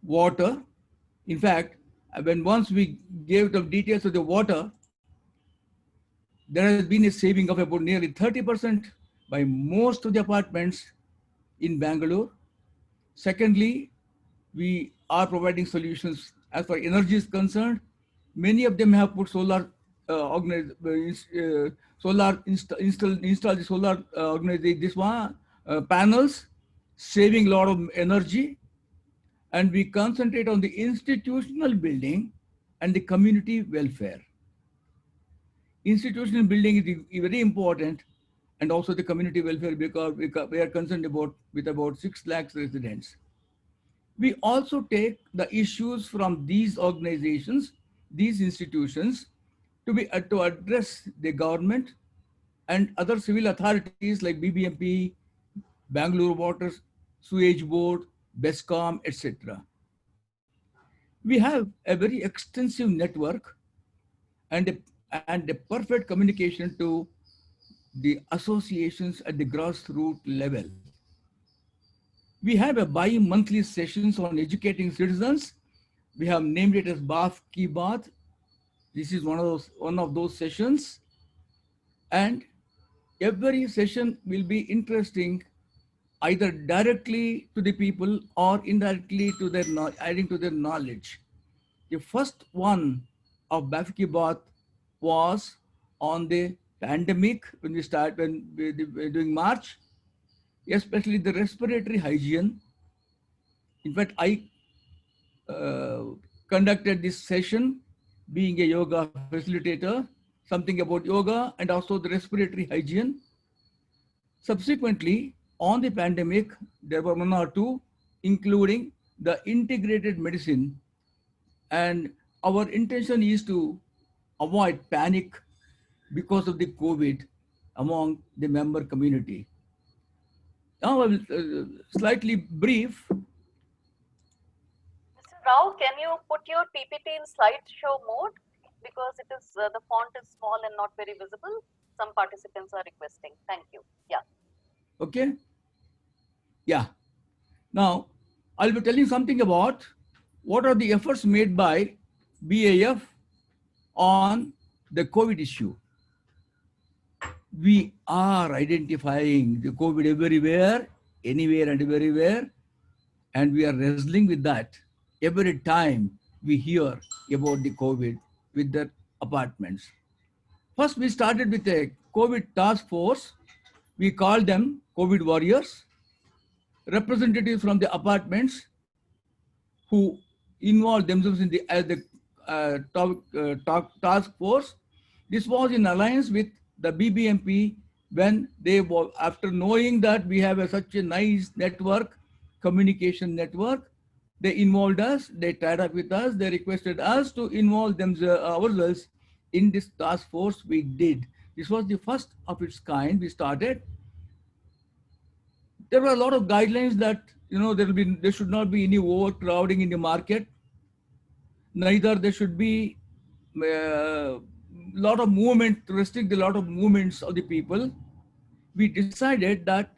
water. In fact, when once we gave the details of the water, there has been a saving of about nearly 30% by most of the apartments in Bangalore. Secondly, we are providing solutions as far as energy is concerned. Many of them have put solar install the solar this one panels, saving a lot of energy, and we concentrate on the institutional building and the community welfare. Institutional building is very important, and also the community welfare, because we are concerned about with about 6 lakhs residents. We also take the issues from these organizations, these institutions, to address the government and other civil authorities like BBMP, Bangalore Water Sewage Board, BESCOM, etc. We have a very extensive network and a perfect communication to the associations at the grassroots level. We have a bi-monthly sessions on educating citizens. We have named it as Baaf Ki Baat. This is one of those sessions, and every session will be interesting, either directly to the people or indirectly to their adding to their knowledge. The first one of Baaf Ki Baat was on the pandemic when we were doing March, especially the respiratory hygiene. In fact, I uh, conducted this session being a yoga facilitator, something about yoga and also the respiratory hygiene. Subsequently, on the pandemic, there were one or two, including the integrated medicine. And our intention is to avoid panic because of the COVID among the member community. Now I will slightly brief. Mr. Rao, can you put your PPT in slideshow mode? Because it is the font is small and not very visible. Some participants are requesting. Thank you. Yeah. Okay. Yeah. Now, I'll be telling something about what are the efforts made by BAF on the COVID issue. We are identifying the COVID everywhere, anywhere and everywhere, and we are wrestling with that every time we hear about the COVID with the apartments. First, we started with a COVID task force. We called them COVID warriors, representatives from the apartments who involved themselves in the task force. This was in alliance with the BBMP when they were, after knowing that we have such a nice network, communication network, they involved us, they tied up with us, they requested us to involve ourselves in this task force. We did. This was the first of its kind. We started. There were a lot of guidelines that there should not be any overcrowding in the market. Neither there should be a lot of movement, to restrict a lot of movements of the people. We decided that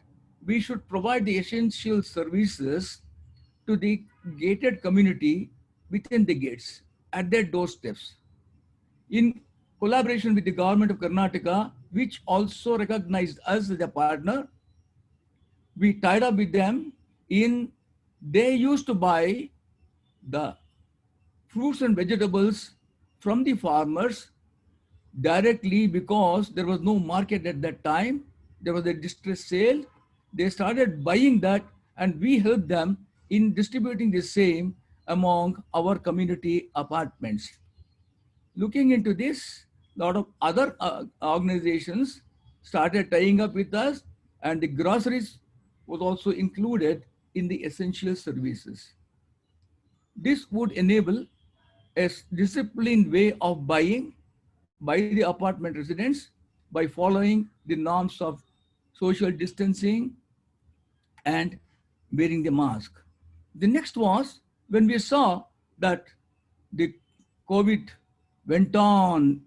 we should provide the essential services to the gated community within the gates, at their doorsteps, in collaboration with the government of Karnataka, which also recognized us as a partner. We tied up with them in, they used to buy the fruits and vegetables from the farmers directly, because there was no market at that time. There was a distress sale. They started buying that, and we helped them in distributing the same among our community apartments. Looking into this, a lot of other organizations started tying up with us, and the groceries was also included in the essential services. This would enable a disciplined way of buying by the apartment residents by following the norms of social distancing and wearing the mask. The next was when we saw that the COVID went on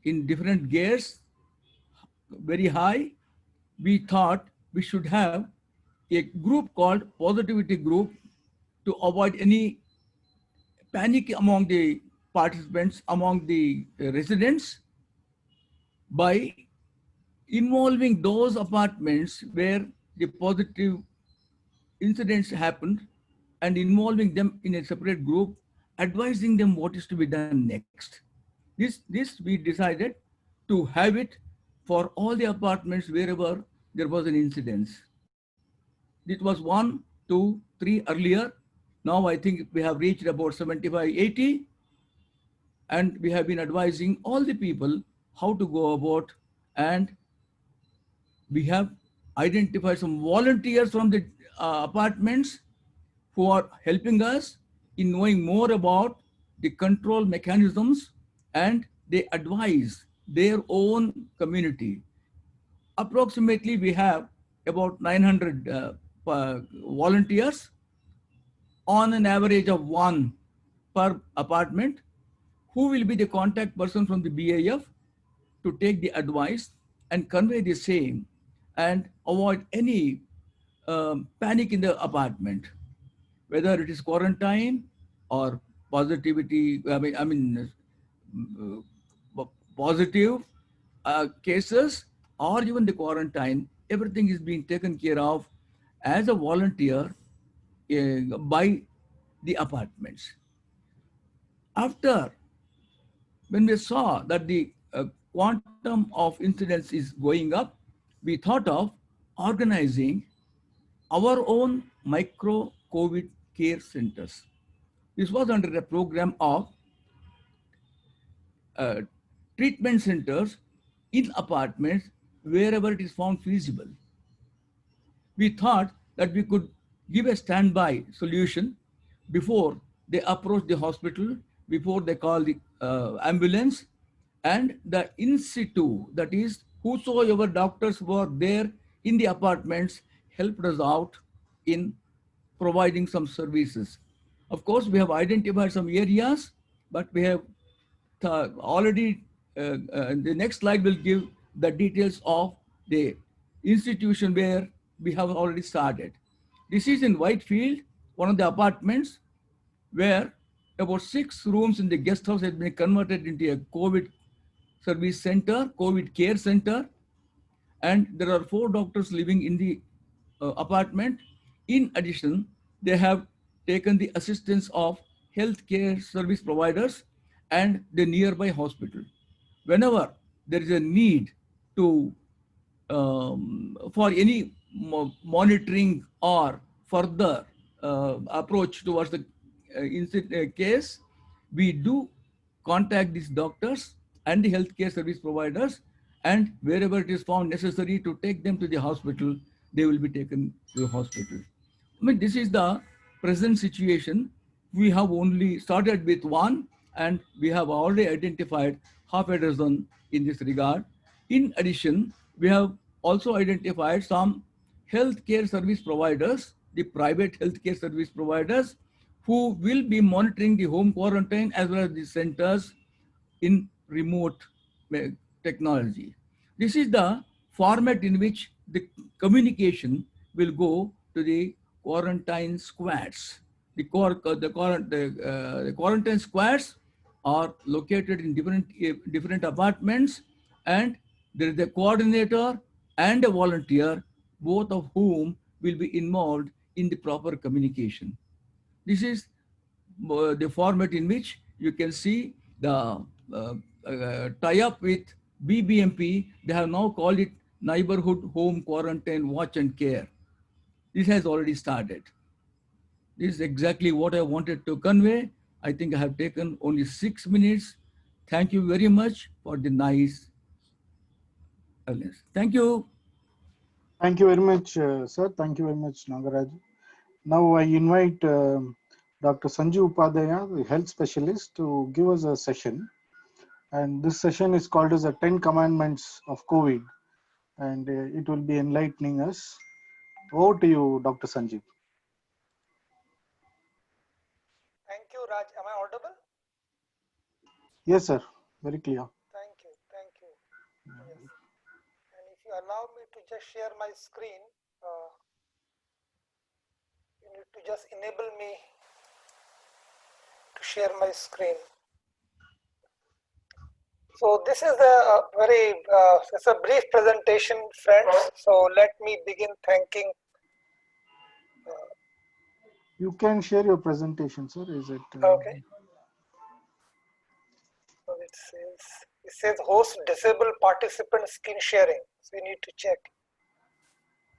in different gears, very high, we thought we should have a group called Positivity Group to avoid any panic among the participants, among the residents, by involving those apartments where the positive incidents happened and involving them in a separate group, advising them what is to be done next. This we decided to have it for all the apartments wherever there was an incident. It was 1, 2, 3 earlier. Now I think we have reached about 75, 80, and we have been advising all the people how to go about, and we have identified some volunteers from the apartments who are helping us in knowing more about the control mechanisms, and they advise their own community. Approximately, we have about 900 volunteers, on an average of one per apartment, who will be the contact person from the BIF to take the advice and convey the same and avoid any panic in the apartment, whether it is quarantine or positivity. Positive cases or even the quarantine. Everything is being taken care of as a volunteer by the apartments. After, when we saw that the quantum of incidence is going up, we thought of organizing our own micro COVID care centers. This was under a program of uh, treatment centers in apartments wherever it is found feasible. We thought that we could give a standby solution before they approach the hospital, before they call the ambulance, and the in situ, that is, whosoever doctors were there in the apartments helped us out in providing some services. Of course, we have identified some areas, but we have already, the next slide will give the details of the institution where we have already started. This is in Whitefield, one of the apartments where about 6 rooms in the guest house has been converted into a COVID service center, COVID care center, and there are 4 doctors living in the apartment. In addition, they have taken the assistance of healthcare service providers and the nearby hospital. Whenever there is a need to for any monitoring or further approach towards the case, we do contact these doctors and the healthcare service providers, and wherever it is found necessary to take them to the hospital, they will be taken to the hospital. I mean, this is the present situation. We have only started with one, and we have already identified half a dozen in this regard. In addition, we have also identified some healthcare service providers, the private healthcare service providers, who will be monitoring the home quarantine as well as the centers in remote technology. This is the format in which the communication will go to the quarantine squads. The quarantine squads are located in different apartments, and there is a coordinator and a volunteer, both of whom will be involved in the proper communication. This is the format in which you can see the tie-up with BBMP. They have now called it Neighborhood Home Quarantine Watch and Care. This has already started. This is exactly what I wanted to convey. I think I have taken only 6 minutes. Thank you very much for the nice audience. Thank you. Thank you very much, sir. Thank you very much, Nagaraj. Now I invite Dr. Sanjeev Upadhyaya, the health specialist, to give us a session. And this session is called as the 10 Commandments of COVID. And it will be enlightening us. Over to you, Dr. Sanjeev. Thank you, Raj. Am I audible? Yes, sir. Very clear. Thank you. Thank you. Yes. And if you allow me to just share my screen, you need to just enable me to share my screen. So this is a very, it's a brief presentation, friends. So let me begin thanking. You can share your presentation, sir. Is it? Okay. So it says host disable participant screen sharing. So you need to check.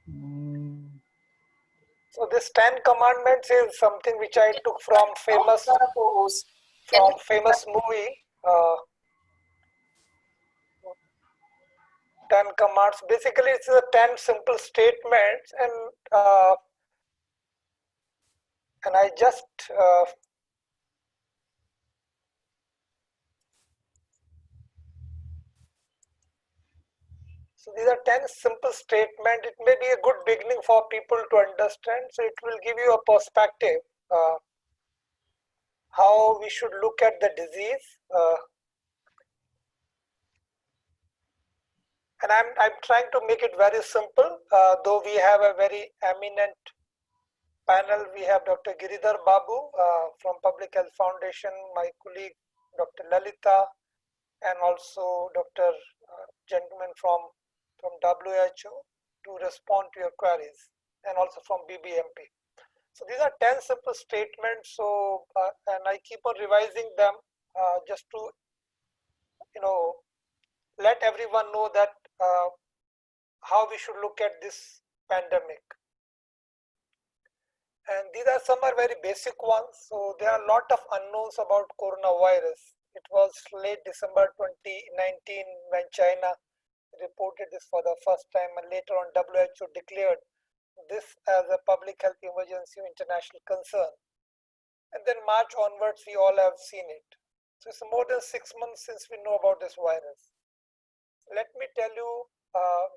mm, So this 10 commandments is something which I took from famous movie. 10 commands. Basically, it's a 10 simple statements, and I just so these are 10 simple statements. It may be a good beginning for people to understand. So it will give you a perspective how we should look at the disease. And I'm trying to make it very simple, though we have a very eminent panel. We have Dr. Giridhar Babu from Public Health Foundation, my colleague Dr. Lalita, and also Dr. Gentleman from WHO to respond to your queries, and also from BBMP. So these are 10 simple statements. So and I keep on revising them just to let everyone know that how we should look at this pandemic. And these are some are very basic ones. So there are a lot of unknowns about coronavirus. It was late December 2019 when China reported this for the first time, and later on WHO declared this as a public health emergency of international concern. And then March onwards, we all have seen it. So it's more than 6 months since we know about this virus. Let me tell you,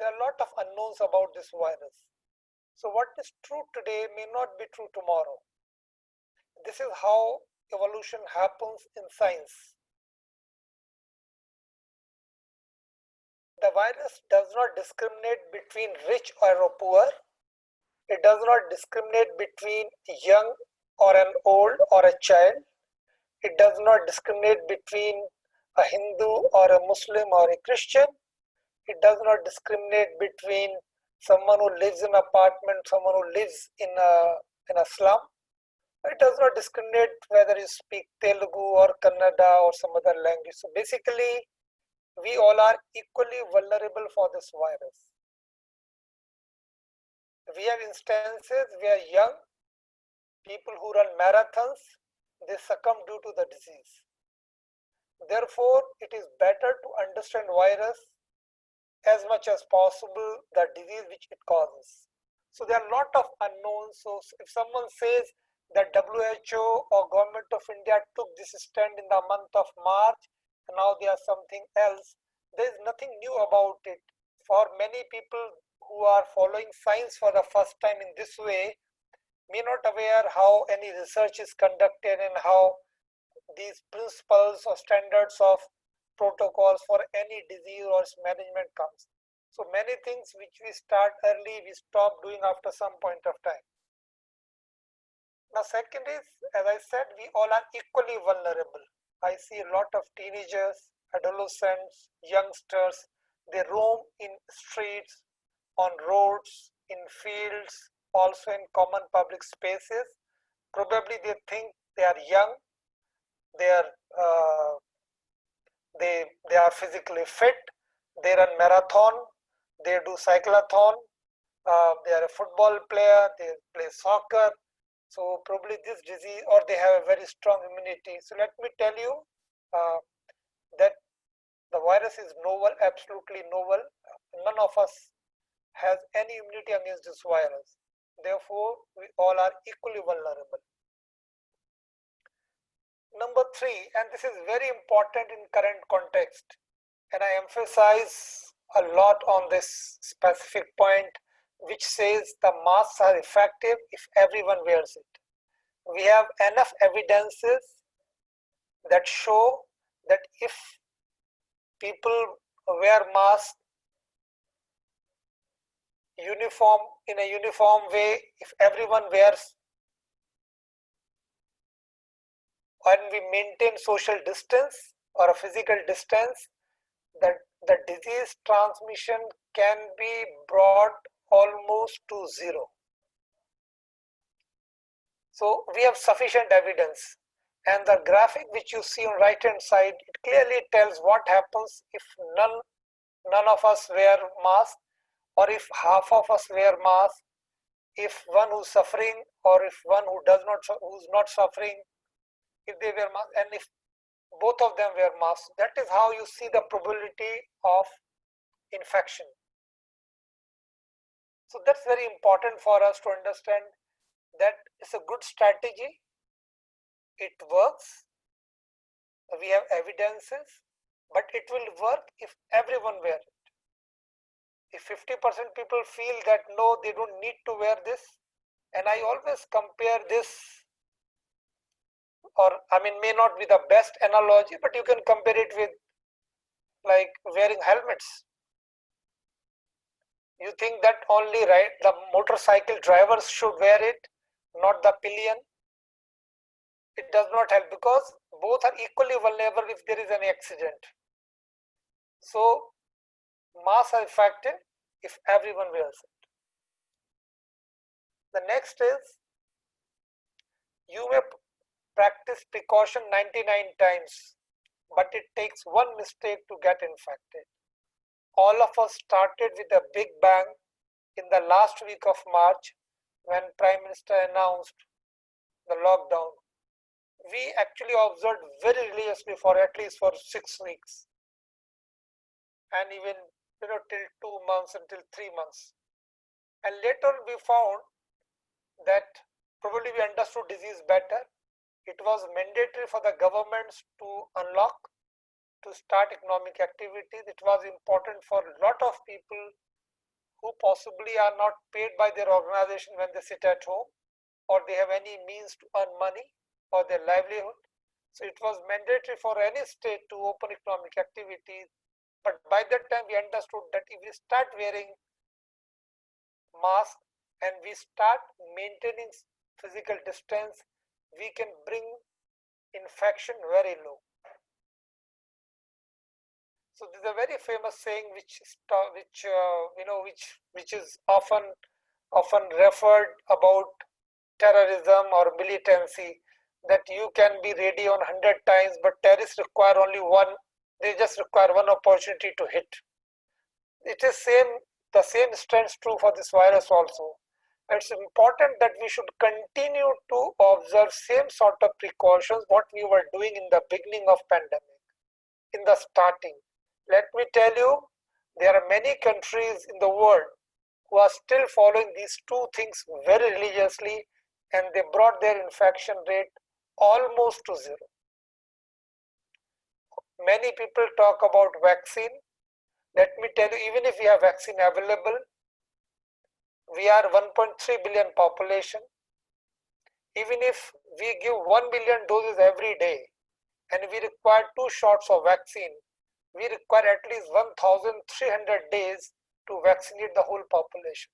there are a lot of unknowns about this virus. So what is true today may not be true tomorrow. This is how evolution happens in science. The virus does not discriminate between rich or poor. It does not discriminate between young or an old or a child. It does not discriminate between a Hindu or a Muslim or a Christian. It does not discriminate between someone who lives in an apartment, someone who lives in a slum. It does not discriminate whether you speak Telugu or Kannada or some other language. So basically, we all are equally vulnerable for this virus. We have instances where young people who run marathons, they succumb due to the disease. Therefore, it is better to understand virus as much as possible, the disease which it causes. So there are a lot of unknowns. So if someone says that WHO or Government of India took this stand in the month of March and now they are something else, there is nothing new about it. For many people who are following science for the first time in this way, may not aware how any research is conducted and how these principles or standards of protocols for any disease or its management comes. So many things which we start early, we stop doing after some point of time. Now second is, as I said, we all are equally vulnerable. I see a lot of teenagers, adolescents, youngsters, they roam in streets, on roads, in fields, also in common public spaces. Probably they think they are young, they are physically fit, they run marathon, they do cyclathon, they are a football player, they play soccer. So probably this disease, or they have a very strong immunity. So let me tell you that the virus is novel, absolutely novel. None of us has any immunity against this virus. Therefore, we all are equally vulnerable. Number 3, and this is very important in current context, and I emphasize a lot on this specific point, which says the masks are effective if everyone wears it. We have enough evidences that show that if people wear masks in a uniform way, if everyone wears when we maintain social distance or a physical distance, that the disease transmission can be brought almost to zero. So we have sufficient evidence, and the graphic which you see on right hand side, it clearly tells what happens if none of us wear mask, or if half of us wear mask, if one who's suffering or if one who's not suffering, if they wear mask, and if both of them wear masks. That is how you see the probability of infection. So that's very important for us to understand that it's a good strategy. It works. We have evidences, but it will work if everyone wears it. If 50% people feel that no, they don't need to wear this, and I always compare this, or I mean, may not be the best analogy, but you can compare it with like wearing helmets. You think that only the motorcycle drivers should wear it, not the pillion? It does not help, because both are equally vulnerable if there is an accident. So masks are effective if everyone wears it. The next is, you may practice precaution 99 times, but it takes one mistake to get infected. All of us started with a big bang in the last week of March when Prime Minister announced the lockdown. We actually observed very religiously for at least for 6 weeks, and even till 2 months, until 3 months. And later we found that probably we understood disease better. It was mandatory for the governments to unlock, to start economic activities. It was important for a lot of people who possibly are not paid by their organization when they sit at home, or they have any means to earn money for their livelihood. So it was mandatory for any state to open economic activities. But by that time we understood that if we start wearing masks and we start maintaining physical distance, we can bring infection very low. So this is a very famous saying which is often referred about terrorism or militancy, that you can be ready on 100 times, but terrorists require only one. They just require one opportunity to hit. It is the same stands true for this virus also. It's important that we should continue to observe same sort of precautions what we were doing in the beginning of pandemic, in the starting. Let me tell you, there are many countries in the world who are still following these two things very religiously, and they brought their infection rate almost to zero. Many people talk about vaccine. Let me tell you, even if we have vaccine available, we are 1.3 billion population. Even if we give 1 billion doses every day and we require 2 shots of vaccine, we require at least 1,300 days to vaccinate the whole population,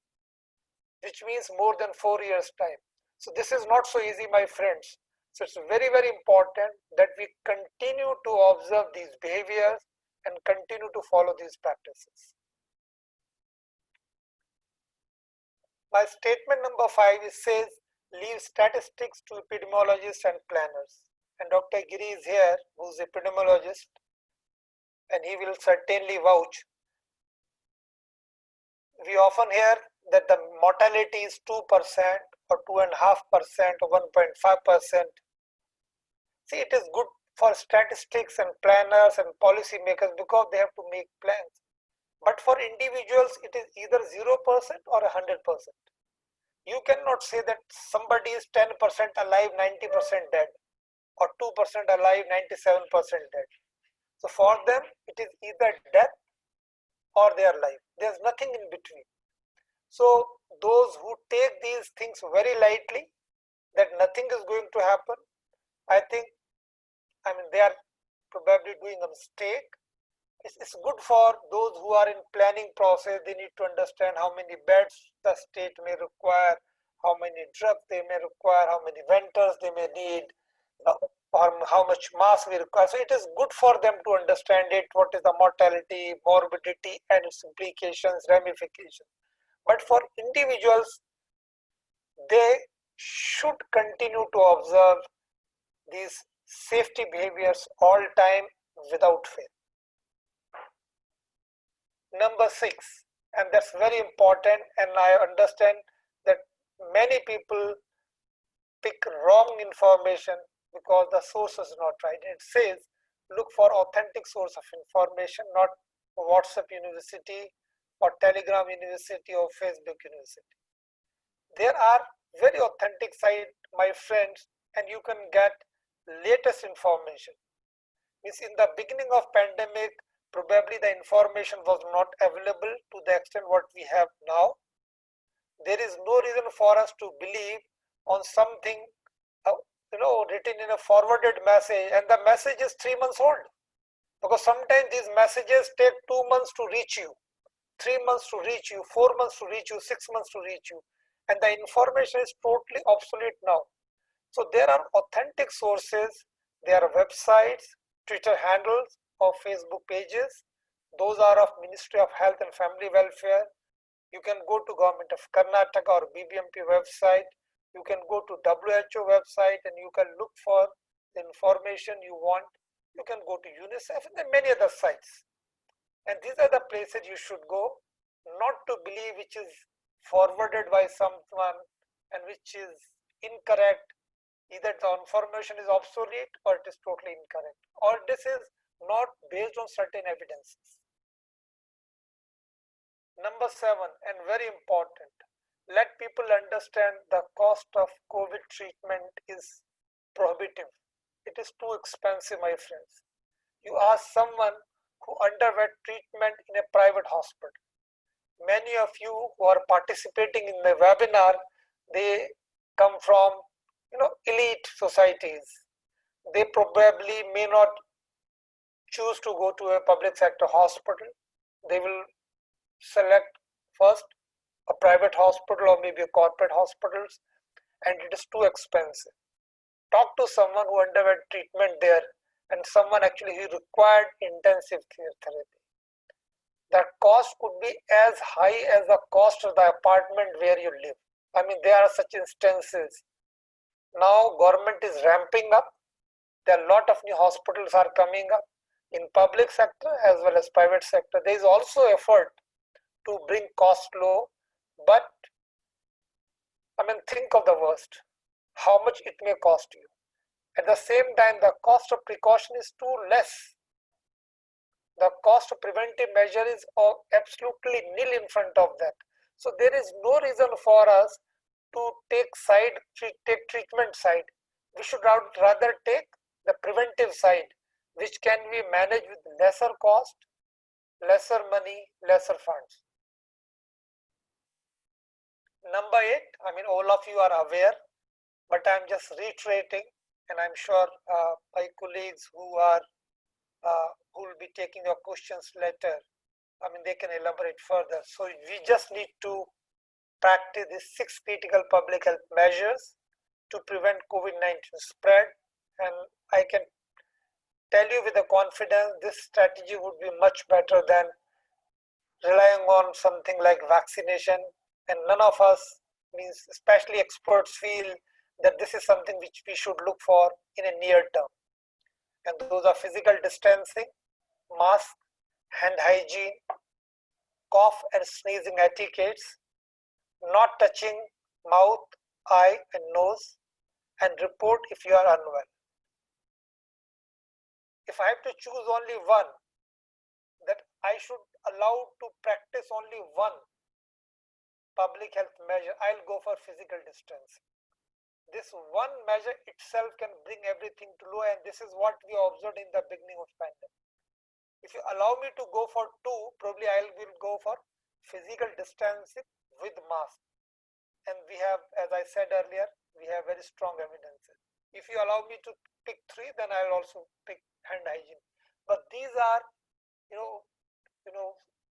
which means more than 4 years' time. So this is not so easy, my friends. So it's very, very important that we continue to observe these behaviors and continue to follow these practices. My statement number 5 says, leave statistics to epidemiologists and planners. And Dr. Giri is here, who's epidemiologist, and he will certainly vouch. We often hear that the mortality is 2% or 2.5% or 1.5%. See, it is good for statistics and planners and policymakers because they have to make plans. But for individuals, it is either 0% or 100%. You cannot say that somebody is 10% alive, 90% dead, or 2% alive, 97% dead. So for them, it is either death or they are alive. There's nothing in between. So those who take these things very lightly, that nothing is going to happen, I mean, they are probably doing a mistake. It's good for those who are in planning process. They need to understand how many beds the state may require, how many drugs they may require, how many ventilators they may need, or how much mass we require. So it is good for them to understand it, what is the mortality, morbidity, and its implications, ramifications. But for individuals, they should continue to observe these safety behaviors all time without fail. Number 6, and that's very important, and I understand that many people pick wrong information because the source is not right. It says look for authentic source of information, not WhatsApp University or Telegram University or Facebook University. There are very authentic sites, my friends, and you can get latest information. Means in the beginning of pandemic, probably the information was not available to the extent what we have now. There is no reason for us to believe on something written in a forwarded message, and the message is 3 months old, because sometimes these messages take 2 months to reach you, 3 months to reach you, 4 months to reach you, 6 months to reach you, and the information is totally obsolete now. So there are authentic sources, there are websites, Twitter handles or Facebook pages. Those are of Ministry of Health and Family Welfare. You can go to Government of Karnataka or BBMP website. You can go to WHO website and you can look for the information you want. You can go to UNICEF and many other sites. And these are the places you should go, not to believe which is forwarded by someone and which is incorrect. Either the information is obsolete or it is totally incorrect, or this is not based on certain evidences. Number 7, and very important, let people understand the cost of COVID treatment is prohibitive. It is too expensive, my friends. You ask someone who underwent treatment in a private hospital. Many of you who are participating in the webinar, they come from elite societies. They probably may not choose to go to a public sector hospital. They will select first a private hospital or maybe a corporate hospitals, and it is too expensive. Talk to someone who underwent treatment there and someone actually who required intensive care therapy. That cost could be as high as the cost of the apartment where you live. I mean, there are such instances. Now government is ramping up. There are a lot of new hospitals are coming up in public sector as well as private sector. There is also effort to bring cost low, but I mean, think of the worst, how much it may cost you. At the same time, the cost of precaution is too less. The cost of preventive measure is absolutely nil in front of that. So there is no reason for us to take treatment side. We should rather take the preventive side, which can be managed with lesser cost, lesser money, lesser funds. Number 8, I mean, all of you are aware, but I'm just reiterating, and I'm sure my colleagues who will be taking your questions later, I mean, they can elaborate further. So we just need to practice these 6 critical public health measures to prevent COVID-19 spread. And I can tell you with the confidence, this strategy would be much better than relying on something like vaccination. And none of us, means especially experts, feel that this is something which we should look for in a near term. And those are physical distancing, mask, hand hygiene, cough and sneezing etiquettes, not touching mouth, eye and nose, and report if you are unwell. If I have to choose only one, that I should allow to practice only one public health measure, I'll go for physical distancing. This one measure itself can bring everything to low, and this is what we observed in the beginning of pandemic. If you allow me to go for 2, probably I will go for physical distancing with mask. And we have, as I said earlier, we have very strong evidences. If you allow me to pick 3, then I will also pick hand hygiene. But these are,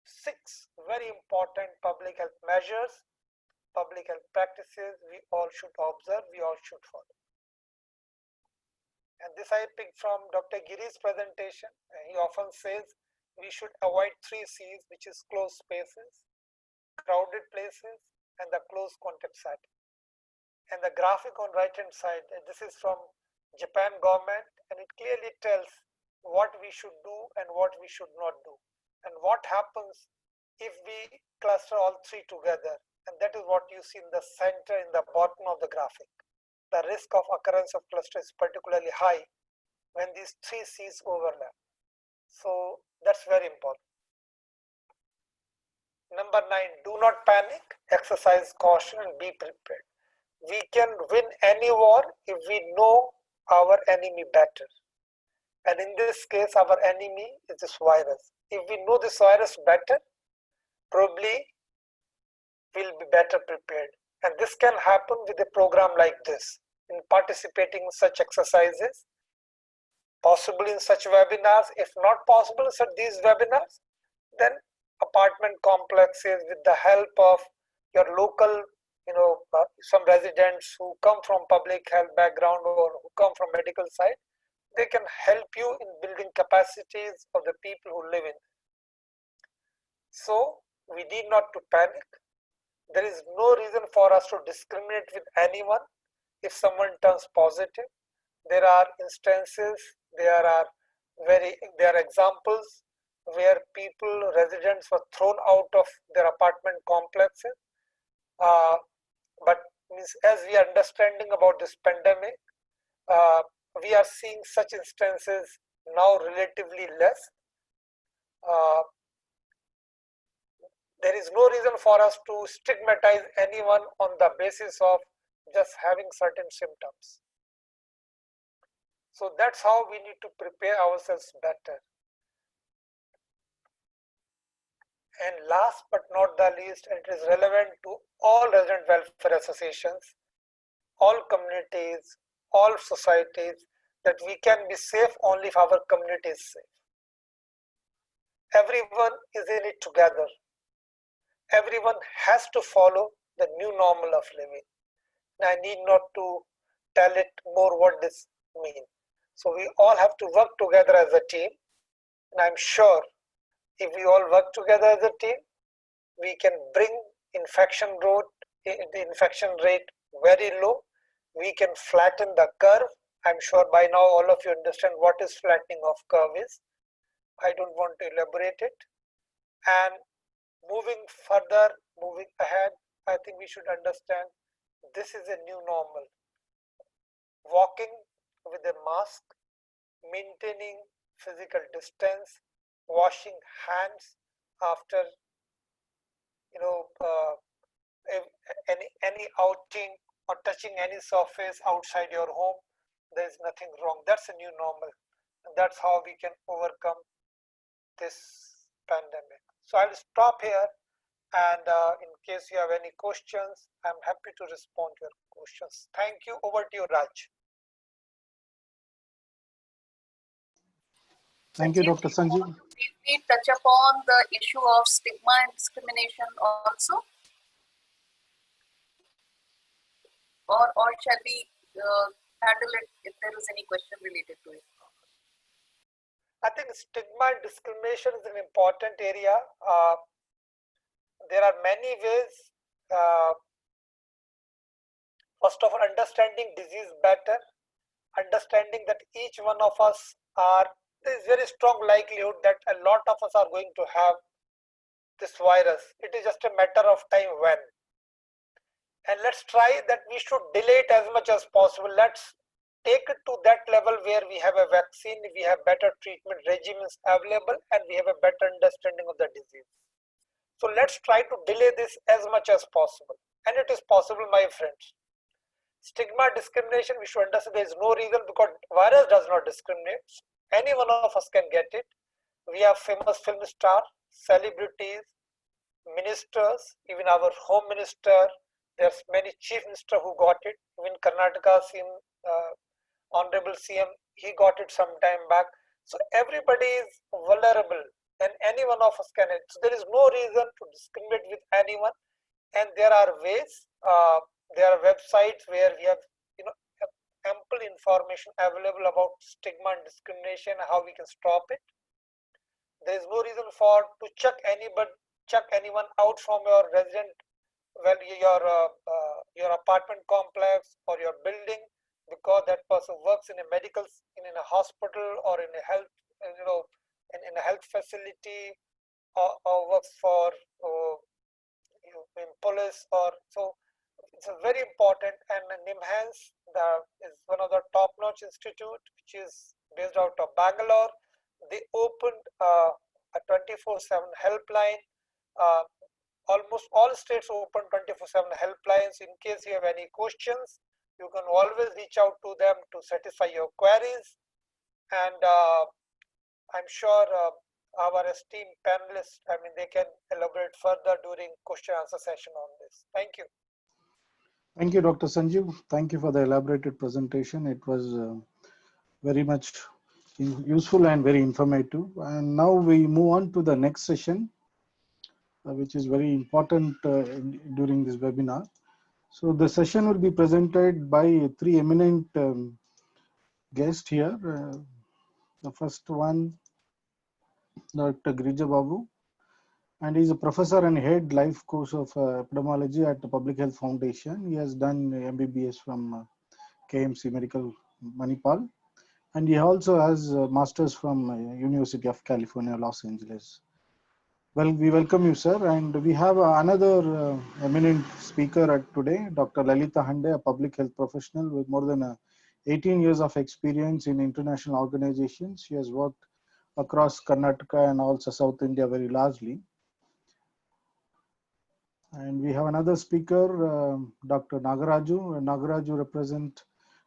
6 very important public health measures, public health practices we all should observe, we all should follow. And this I picked from Dr. Giri's presentation. He often says we should avoid 3 C's, which is closed spaces, crowded places, and the close contact setting. And the graphic on right hand side, this is from Japan government, and it clearly tells what we should do and what we should not do, and what happens if we cluster all 3 together. And that is what you see in the center in the bottom of the graphic. The risk of occurrence of cluster is particularly high when these 3 C's overlap. So that's very important. Number 9, do not panic, exercise caution and be prepared. We can win any war if we know our enemy better. And in this case, our enemy is this virus. If we know this virus better, probably we'll be better prepared. And this can happen with a program like this, in participating in such exercises, possibly in such webinars. If not possible in such these webinars, then apartment complexes with the help of your local, some residents who come from public health background or who come from medical side, they can help you in building capacities of the people who live in. So we need not to panic. There is no reason for us to discriminate with anyone if someone turns positive. There are instances, there are examples where people, residents were thrown out of their apartment complexes. But as we are understanding about this pandemic, we are seeing such instances now relatively less. There is no reason for us to stigmatize anyone on the basis of just having certain symptoms. So that's how we need to prepare ourselves better. And last but not the least, and it is relevant to all resident welfare associations, all communities, all societies, that we can be safe only if our community is safe. Everyone is in it together. Everyone has to follow the new normal of living. And I need not to tell it more what this means. So we all have to work together as a team. And I'm sure if we all work together as a team, we can bring the infection rate very low. We can flatten the curve. I'm sure by now all of you understand what is flattening of curve is. I don't want to elaborate it. And moving further, moving ahead, I think we should understand this is a new normal. Walking with a mask, maintaining physical distance, washing hands after any outing or touching any surface outside your home, there is nothing wrong. That's a new normal, and that's how we can overcome this pandemic. So I'll stop here, and in case you have any questions, I'm happy to respond to your questions. Thank you. Over to you, Raj. Thank you, Dr. Sanjeev. Briefly touch upon the issue of stigma and discrimination also, or shall we handle it if there is any question related to it? I think stigma and discrimination is an important area. There are many ways. First of all, understanding disease better, understanding that each one of us there is very strong likelihood that a lot of us are going to have this virus. It is just a matter of time when. And let's try that we should delay it as much as possible. Let's take it to that level where we have a vaccine, we have better treatment regimens available, and we have a better understanding of the disease. So let's try to delay this as much as possible. And it is possible, my friends. Stigma, discrimination, we should understand there is no reason, because virus does not discriminate. Any one of us can get it. We have famous film stars, celebrities, ministers, even our home minister. There's many chief minister who got it. Even Karnataka CM, Honorable CM, he got it some time back. So everybody is vulnerable, and any one of us can. So there is no reason to discriminate with anyone. And there are ways. There are websites where we have, ample information available about stigma and discrimination and how we can stop it. There is no reason to chuck anyone out from your resident, your apartment complex or your building, because that person works in a hospital or in a health, in a health facility, or works for in police, or so. It's a very important, and NIMHANS is one of the top-notch institute which is based out of Bangalore. They opened a 24/7 helpline. Almost all states open 24/7 helplines. In case you have any questions, you can always reach out to them to satisfy your queries. And I'm sure our esteemed panelists, they can elaborate further during question answer session on this. Thank you. Thank you, Dr. Sanjeev. Thank you for the elaborated presentation. It was very much useful and very informative. And now we move on to the next session, which is very important during this webinar. So the session will be presented by three eminent guests here. The first one, Dr. Girija Babu, and he's a professor and head life course of epidemiology at the Public Health Foundation. He has done MBBS from KMC Medical Manipal, and he also has a master's from University of California, Los Angeles. Well, we welcome you, sir, and we have another eminent speaker today, Dr. Lalita Hande, a public health professional with more than 18 years of experience in international organizations. She has worked across Karnataka and also South India very largely. And we have another speaker, Dr. Nagaraju. Nagaraju represents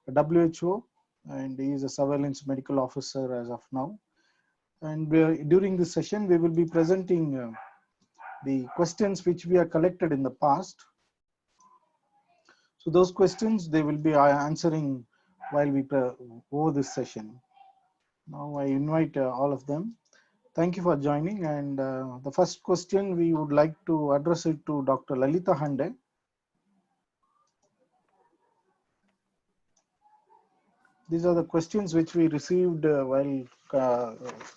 WHO, and he is a surveillance medical officer as of now. And during this session, we will be presenting the questions which we have collected in the past. So those questions, they will be answering while we over this session. Now I invite all of them. Thank you for joining. And the first question, we would like to address it to Dr. Lalita Hande. These are the questions which we received while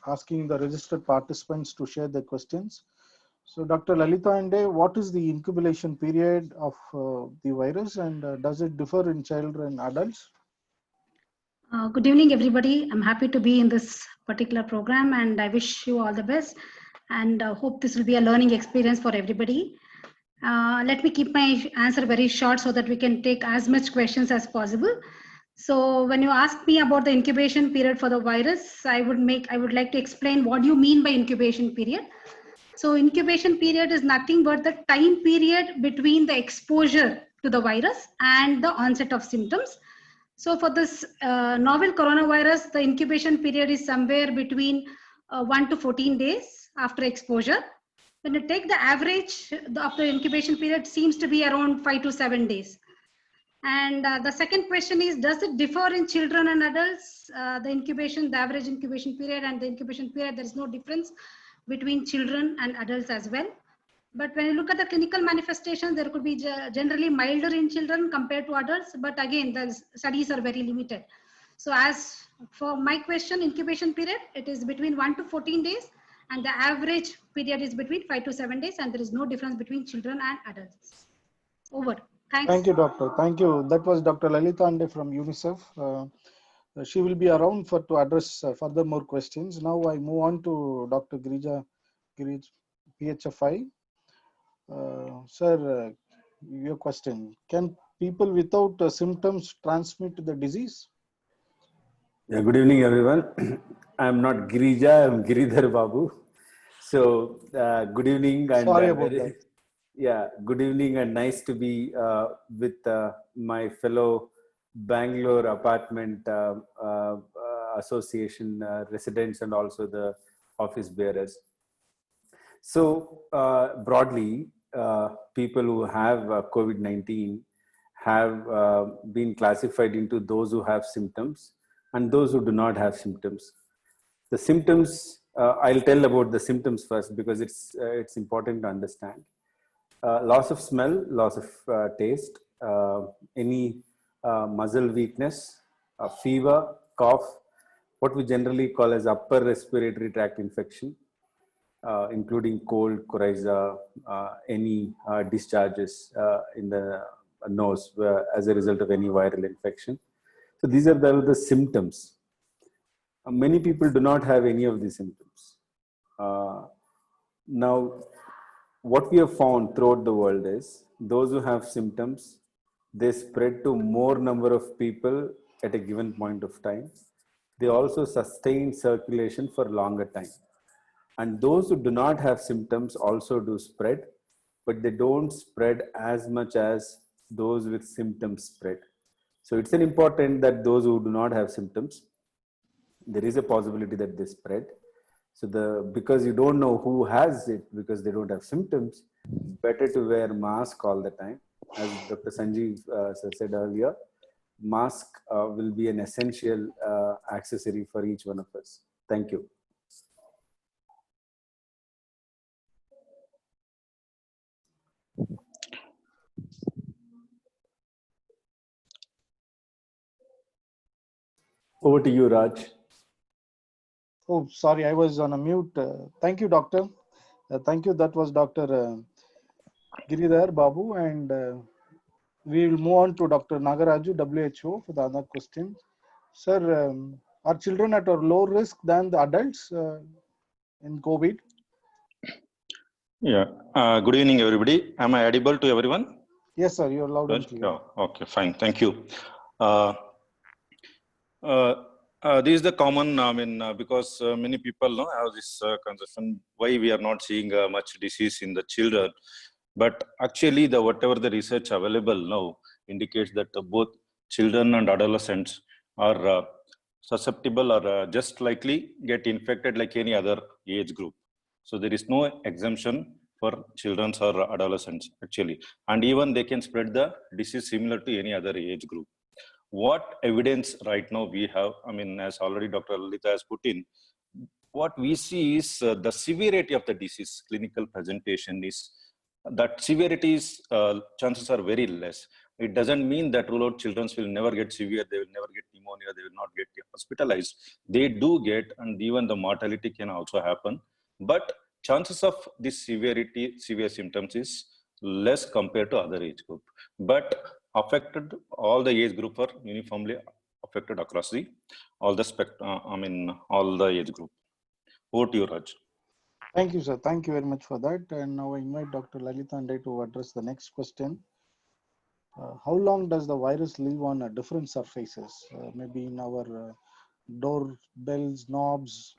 asking the registered participants to share their questions. So Dr. Lalita Hande, what is the incubation period of the virus, and does it differ in children and adults? Good evening, everybody. I'm happy to be in this particular program, and I wish you all the best, and hope this will be a learning experience for everybody. Let me keep my answer very short so that we can take as much questions as possible. So when you ask me about the incubation period for the virus, I would like to explain what you mean by incubation period. So incubation period is nothing but the time period between the exposure to the virus and the onset of symptoms. So for this novel coronavirus, the incubation period is somewhere between 1 to 14 days after exposure. When you take the average of the incubation period, seems to be around 5 to 7 days. And the second question is, does it differ in children and adults? The average incubation period and the incubation period, there is no difference between children and adults as well. But when you look at the clinical manifestations, there could be generally milder in children compared to adults. But again, the studies are very limited. So as for my question, incubation period, it is between 1 to 14 days. And the average period is between 5 to 7 days. And there is no difference between children and adults. Over. Thanks. Thank you, doctor. Thank you. That was Dr. Lalita Hande from UNICEF. She will be around to address further more questions. Now I move on to Dr. Girija, PHFI. Sir, your question. Can people without symptoms transmit the disease? Yeah, good evening, everyone. I'm not Girija, I'm Giridhar Babu. So, good evening. And sorry about that. Yeah, good evening, and nice to be with my fellow Bangalore Apartment Association residents and also the office bearers. So broadly, people who have COVID-19 have been classified into those who have symptoms and those who do not have symptoms. The symptoms, I'll tell about the symptoms first because it's important to understand. Loss of smell, loss of taste, any muscle weakness, fever, cough, what we generally call as upper respiratory tract infection, including cold, coryza, any discharges in the nose as a result of any viral infection. So these are the symptoms. Many people do not have any of these symptoms. Now, what we have found throughout the world is those who have symptoms, they spread to more number of people at a given point of time. They also sustain circulation for longer time. And those who do not have symptoms also do spread, but they don't spread as much as those with symptoms spread. So it's important that those who do not have symptoms, there is a possibility that they spread. So because you don't know who has it because they don't have symptoms, it's better to wear mask all the time. As Dr. Sanjeev said earlier, mask will be an essential accessory for each one of us. Thank you. Over to you, Raj. Oh, sorry, I was on a mute. Thank you, doctor. Thank you. That was Dr. Giridhar Babu, and we will move on to Dr. Nagaraju, WHO, for the other question. Sir, are children at a lower risk than the adults in COVID? Yeah. Good evening, everybody. Am I audible to everyone? Yes, sir. You're loud and clear. Yeah. Okay, fine. Thank you. This is the common, because many people know have this conception why we are not seeing much disease in the children. But actually, whatever the research available now indicates that both children and adolescents are susceptible or just likely get infected like any other age group. So there is no exemption for children or adolescents actually, and even they can spread the disease similar to any other age group. What evidence right now we have, as already Dr. Lalita has put in, what we see is the severity of the disease, clinical presentation is, that severity is, chances are very less. It doesn't mean that rule out children will never get severe, they will never get pneumonia, they will not get hospitalized. They do get, and even the mortality can also happen. But chances of this severe symptoms is less compared to other age group. But affected, all the age group are uniformly affected across all the spectrum, all the age group. Over to you, Raj. Thank you, sir. Thank you very much for that. And now I invite Dr. Lalita Andey to address the next question. How long does the virus live on different surfaces? Maybe in our door bells, knobs,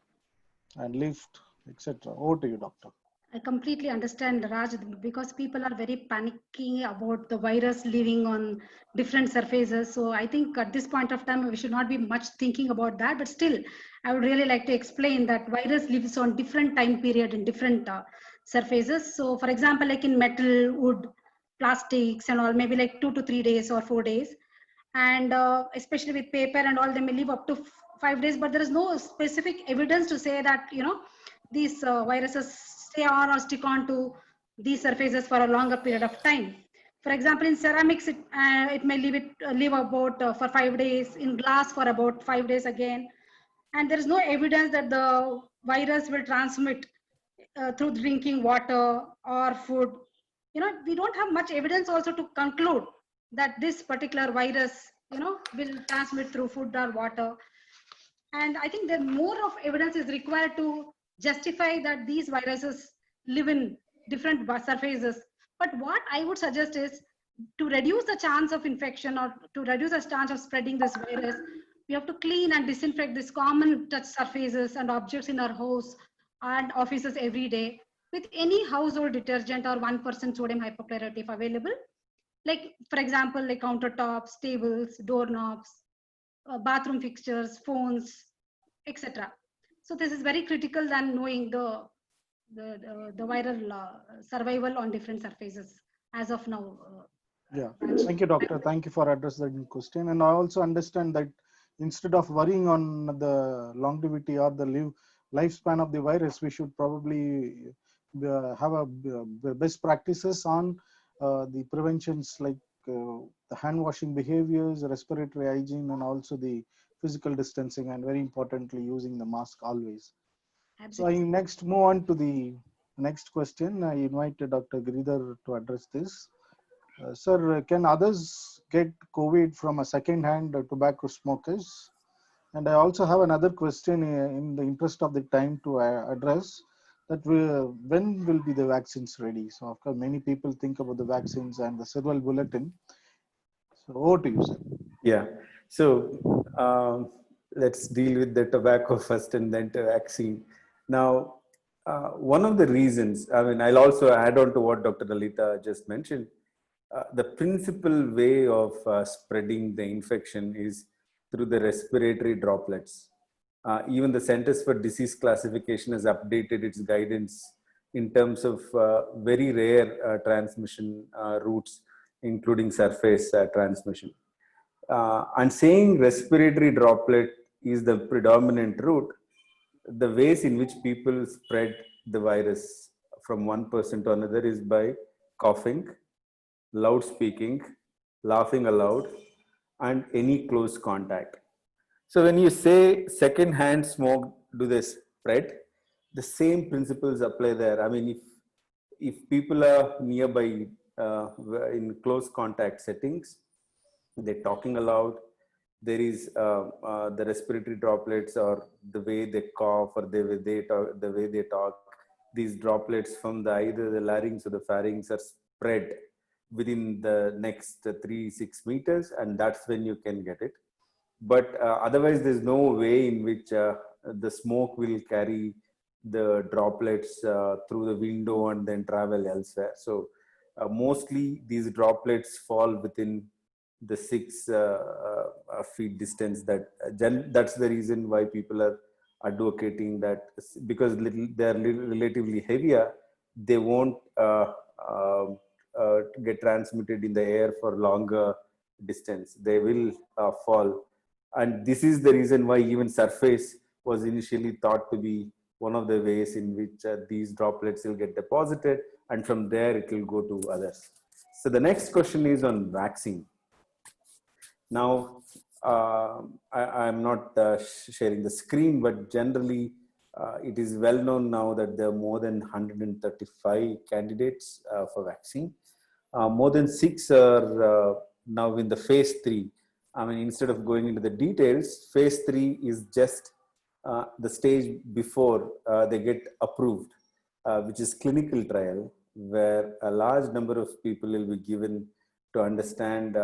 and lift, etc. Over to you, doctor. I completely understand, Raj, because people are very panicking about the virus living on different surfaces. So I think at this point of time, we should not be much thinking about that. But still, I would really like to explain that virus lives on different time period in different surfaces. So for example, like in metal, wood, plastics and all, maybe like 2 to 3 days or 4 days. And especially with paper and all, they may live up to 5 days, but there is no specific evidence to say that, these viruses stay on or stick on to these surfaces for a longer period of time. For example, in ceramics, it may live about for 5 days, in glass for about 5 days again. And there is no evidence that the virus will transmit through drinking water or food. We don't have much evidence also to conclude that this particular virus, will transmit through food or water. And I think that more of evidence is required to justify that these viruses live in different surfaces. But what I would suggest is to reduce the chance of infection or to reduce the chance of spreading this virus, we have to clean and disinfect these common touch surfaces and objects in our house and offices every day with any household detergent or 1% sodium hypochlorite if available. Like, for example, like countertops, tables, doorknobs, bathroom fixtures, phones, etc. So this is very critical than knowing the viral survival on different surfaces as of now. Yeah, thank you, doctor. Thank you for addressing the question. And I also understand that instead of worrying on the longevity or the lifespan of the virus, we should probably have a best practices on the preventions like the hand washing behaviors, respiratory hygiene, and also the physical distancing, and very importantly, using the mask always. So I Absolutely. next move on to the next question. I invited Dr. Giridhar to address this. Sir, can others get COVID from a second-hand tobacco smokers? And I also have another question in the interest of the time to address that when will be the vaccines ready? So of course, many people think about the vaccines and the cerebral bulletin. So over to you, sir. Yeah. So let's deal with the tobacco first and then to vaccine. Now, one of the reasons, I mean, I'll also add on to what Dr. Lalita just mentioned. The principal way of spreading the infection is through the respiratory droplets. Even the Centers for Disease Classification has updated its guidance in terms of very rare transmission routes, including surface transmission. And saying respiratory droplet is the predominant route, the ways in which people spread the virus from one person to another is by coughing, loud speaking, laughing aloud, and any close contact. So when you say second-hand smoke, do they spread? The same principles apply there. I mean, if people are nearby in close contact settings, they're talking aloud, there is the respiratory droplets or the way they cough or the way they talk, these droplets from either the larynx or the pharynx are spread within the next 3-6 meters, and that's when you can get it. But otherwise, there's no way in which the smoke will carry the droplets through the window and then travel elsewhere. So mostly these droplets fall within the 6 feet distance. That's the reason why people are advocating that, because they're relatively heavier, they won't get transmitted in the air for longer distance. They will fall. And this is the reason why even surface was initially thought to be one of the ways in which these droplets will get deposited, and from there it will go to others. So the next question is on vaccine. Now, I'm not sharing the screen, but generally it is well known now that there are more than 135 candidates for vaccine. More than 6 are now in the phase 3. I mean, instead of going into the details, phase 3 is just the stage before they get approved, which is clinical trial, where a large number of people will be given to understand.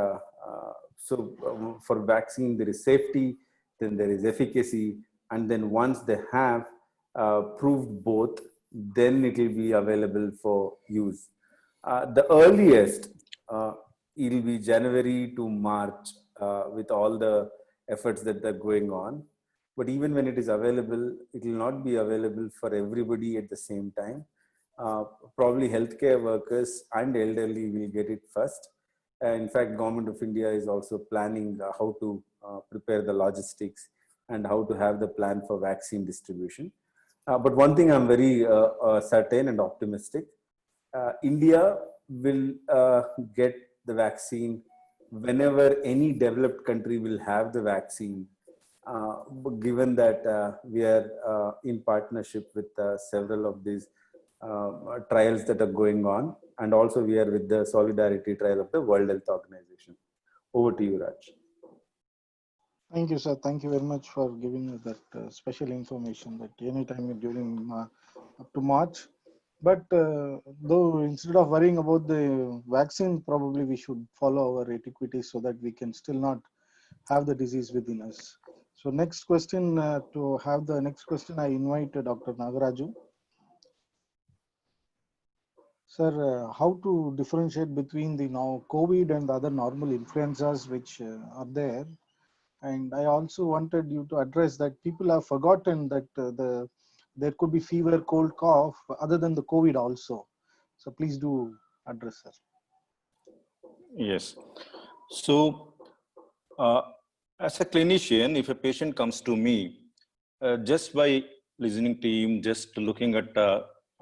For vaccine, there is safety, then there is efficacy, and then once they have proved both, then it will be available for use. The earliest, it will be January to March with all the efforts that are going on. But even when it is available, it will not be available for everybody at the same time. Probably healthcare workers and elderly will get it first. In fact, Government of India is also planning how to prepare the logistics and how to have the plan for vaccine distribution. But one thing I'm very certain and optimistic, India will get the vaccine whenever any developed country will have the vaccine, given that we are in partnership with several of these trials that are going on, and also we are with the solidarity trial of the World Health Organization. Over to you, Raj. Thank you, sir. Thank you very much for giving us that special information that anytime during up to March. But though instead of worrying about the vaccine, probably we should follow our etiquette so that we can still not have the disease within us. So next question, to have the next question, I invite Dr. Nagaraju. Sir, how to differentiate between the now COVID and the other normal influenzas which are there? And I also wanted you to address that people have forgotten that there could be fever, cold, cough, other than the COVID also. So please do address that. Yes. So, as a clinician, if a patient comes to me, just by listening to him, just looking at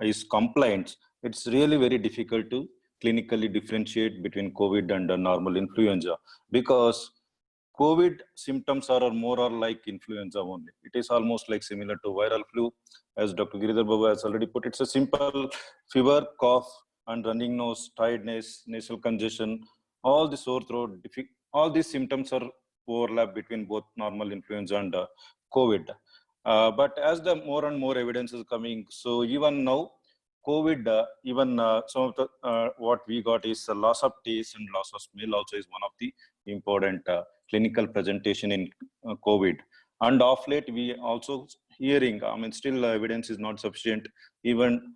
his complaints, it's really very difficult to clinically differentiate between COVID and normal influenza, because COVID symptoms are more or like influenza only. It is almost like similar to viral flu, as Dr. Giridhar Babu has already put. It's a simple fever, cough, and running nose, tiredness, nasal congestion, all the sore throat, all these symptoms are overlap between both normal influenza and COVID. But as the more and more evidence is coming, so even now, COVID, even some of the what we got is a loss of taste and loss of smell also is one of the important clinical presentation in COVID. And of late, we also hearing, I mean, still evidence is not sufficient. Even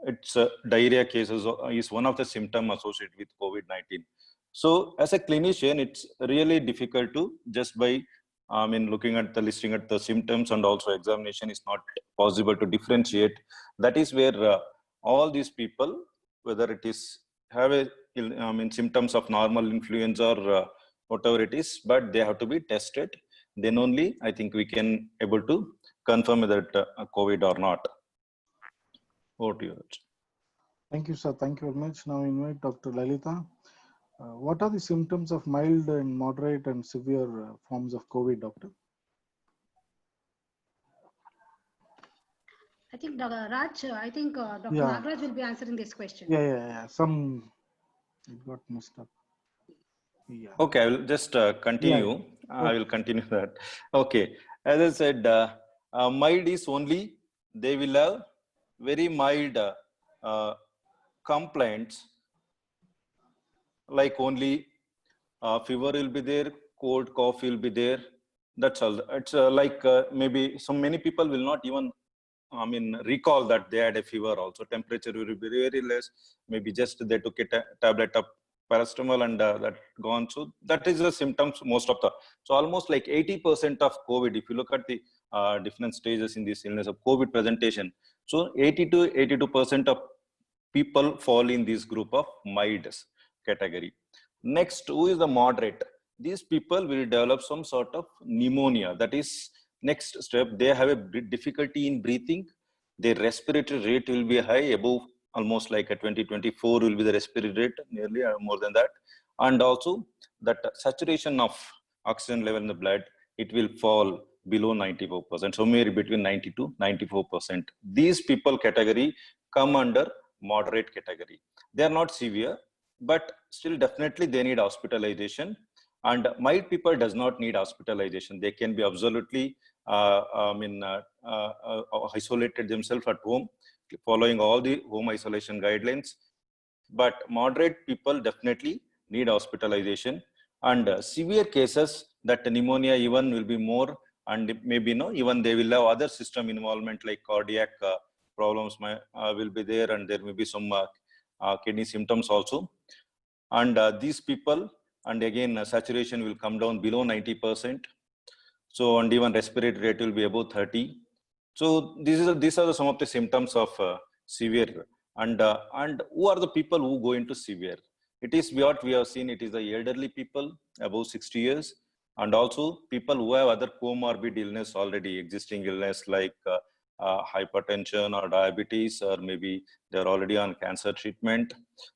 it's diarrhea cases is one of the symptom associated with COVID-19. So as a clinician, it's really difficult to just by, I mean, looking at the listing at the symptoms and also examination is not possible to differentiate. That is where all these people, whether it is have a, I mean, symptoms of normal influenza or whatever it is, but they have to be tested. Then only I think we can able to confirm whether it COVID or not. Over to you, Raj. Thank you, sir. Thank you very much. Now I invite Dr. Lalita. What are the symptoms of mild and moderate and severe forms of COVID, doctor? I think Dr. Raj, I think Dr. Yeah. Nagaraj will be answering this question. Yeah. Some it got messed up. Yeah. Okay, I will just continue. Yeah. I will continue that. Okay, as I said, mild is only, they will have very mild complaints, like only fever will be there, cold, cough will be there. That's all. It's like maybe many people will not even, I mean, recall that they had a fever also. Temperature will be very less. Maybe just they took a tablet of paracetamol and that gone. So that is the symptoms most of the. So almost like 80% of COVID, if you look at the different stages in this illness of COVID presentation. So 80 to 82% of people fall in this group of mild category. Next, who is the moderate? These people will develop some sort of pneumonia. That is next step. They have a difficulty in breathing. Their respiratory rate will be high, above almost like a 20-24 will be the respiratory rate, nearly more than that. And also that saturation of oxygen level in the blood, it will fall below 94%, somewhere between 90 to 94%. These people category come under moderate category. They are not severe, but still definitely they need hospitalization. And mild people does not need hospitalization. They can be absolutely isolated themselves at home, following all the home isolation guidelines. But moderate people definitely need hospitalization. And severe cases, that pneumonia even will be more, and maybe even they will have other system involvement like cardiac problems will be there, and there may be some kidney symptoms also. And these people, and again saturation will come down below 90%. So, and even respiratory rate will be above 30. So these are some of the symptoms of severe. And who are the people who go into severe? It is what we have seen. It is the elderly people above 60 years, and also people who have other comorbid illness, already existing illness like hypertension or diabetes, or maybe they're already on cancer treatment.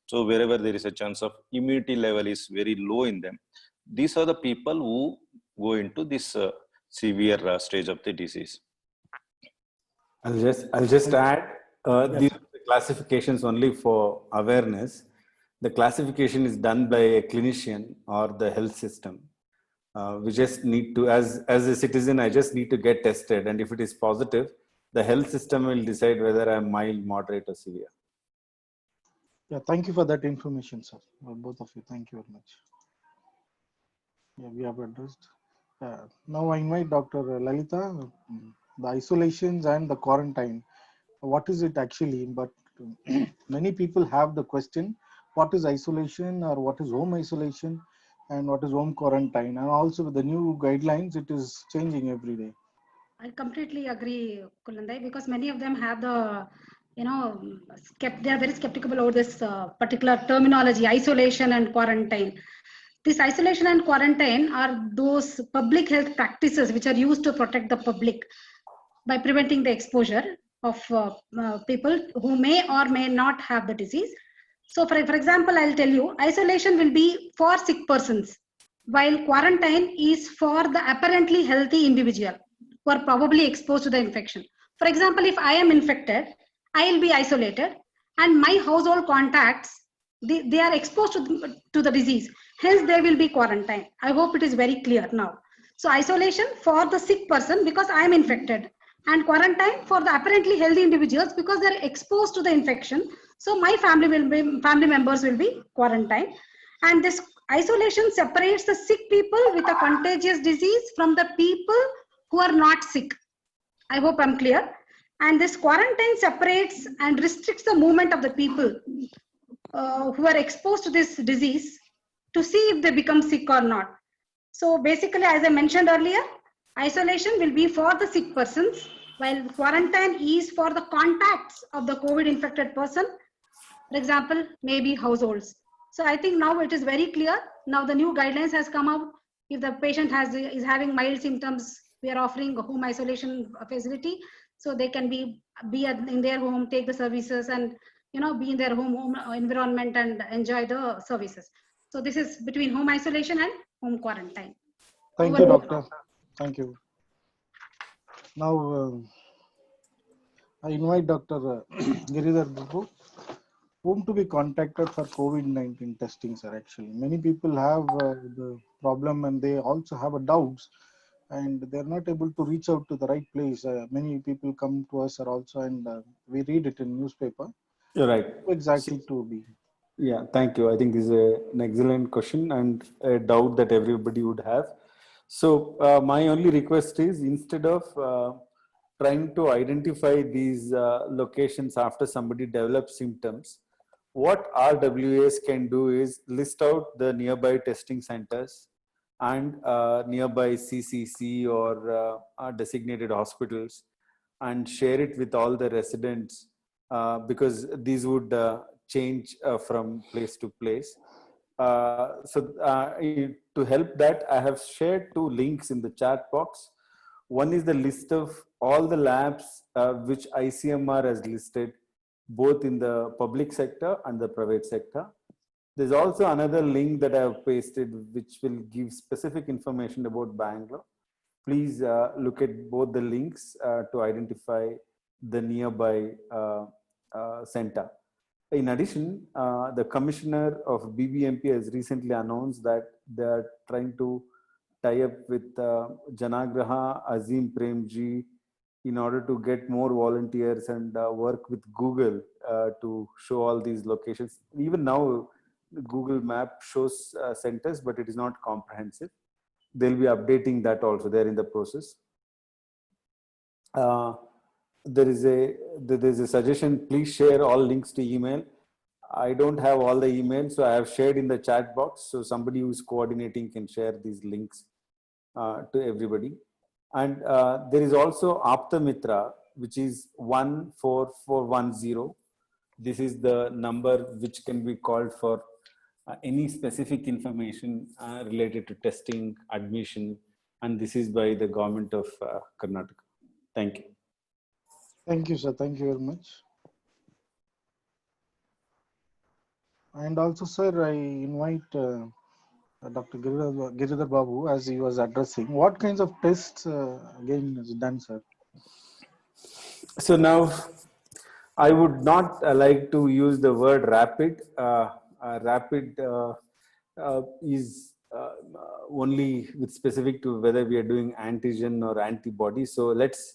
So wherever there is a chance of immunity level is very low in them, these are the people who go into this severe stage of the disease. I'll just add, these are the classifications only for awareness. The classification is done by a clinician or the health system. We just need to, as a citizen, I just need to get tested. And if it is positive, the health system will decide whether I'm mild, moderate, or severe. Yeah, thank you for that information, sir. Both of you, thank you very much. Yeah, we have addressed. Now I invite Dr. Lalita, the isolations and the quarantine. What is it actually? But many people have the question, what is isolation, or what is home isolation, and what is home quarantine? And also with the new guidelines, it is changing every day. I completely agree, Kulandai, because many of them have the, they are very skeptical about this particular terminology, isolation and quarantine. This isolation and quarantine are those public health practices which are used to protect the public by preventing the exposure of people who may or may not have the disease So for example, I'll tell you, isolation will be for sick persons, while quarantine is for the apparently healthy individual who are probably exposed to the infection. For example, if I am infected, I will be isolated, and my household contacts, they are exposed to the disease. Hence, they will be quarantined. I hope it is very clear now. So isolation for the sick person because I am infected, and quarantine for the apparently healthy individuals because they are exposed to the infection. So my family members will be quarantined, and this isolation separates the sick people with a contagious disease from the people who are not sick. I hope I'm clear. And this quarantine separates and restricts the movement of the people who are exposed to this disease to see if they become sick or not. So basically, as I mentioned earlier, isolation will be for the sick persons, while quarantine is for the contacts of the COVID infected person. For example, maybe households. So I think now it is very clear. Now the new guidelines has come out. If the patient is having mild symptoms, we are offering a home isolation facility, so they can be in their home, take the services, and be in their home environment and enjoy the services. So this is between home isolation and home quarantine. Thank you, doctor. Thank you. Now I invite Dr. Giridhar Babu, whom to be contacted for COVID-19 testing, sir. Actually, many people have the problem and they also have a doubts, and they're not able to reach out to the right place. Many people come to us also, and we read it in newspaper. You're right. Exactly to be. Yeah, thank you. I think this is an excellent question and a doubt that everybody would have. So my only request is, instead of trying to identify these locations after somebody develops symptoms, what RWAs can do is list out the nearby testing centers and nearby CCC or designated hospitals, and share it with all the residents, because these would change from place to place. To help that, I have shared 2 links in the chat box. One is the list of all the labs which ICMR has listed, both in the public sector and the private sector. There's also another link that I have pasted, which will give specific information about Bangalore. Please look at both the links to identify the nearby center. In addition, the commissioner of BBMP has recently announced that they are trying to tie up with Janagraha Azim Premji in order to get more volunteers and work with Google to show all these locations. Even now, Google Map shows centers, but it is not comprehensive. They'll be updating that also. They're in the process. There's a suggestion, please share all links to email. I don't have all the emails, so I have shared in the chat box. So somebody who's coordinating can share these links to everybody. And there is also Apta Mitra, which is 14410. This is the number which can be called for any specific information related to testing, admission, and this is by the government of Karnataka. Thank you. Thank you, sir. Thank you very much. And also, sir, I invite Dr. Giridhar Babu, as he was addressing. What kinds of tests again is done, sir? So now, I would not like to use the word rapid. Rapid is only with specific to whether we are doing antigen or antibody. So let's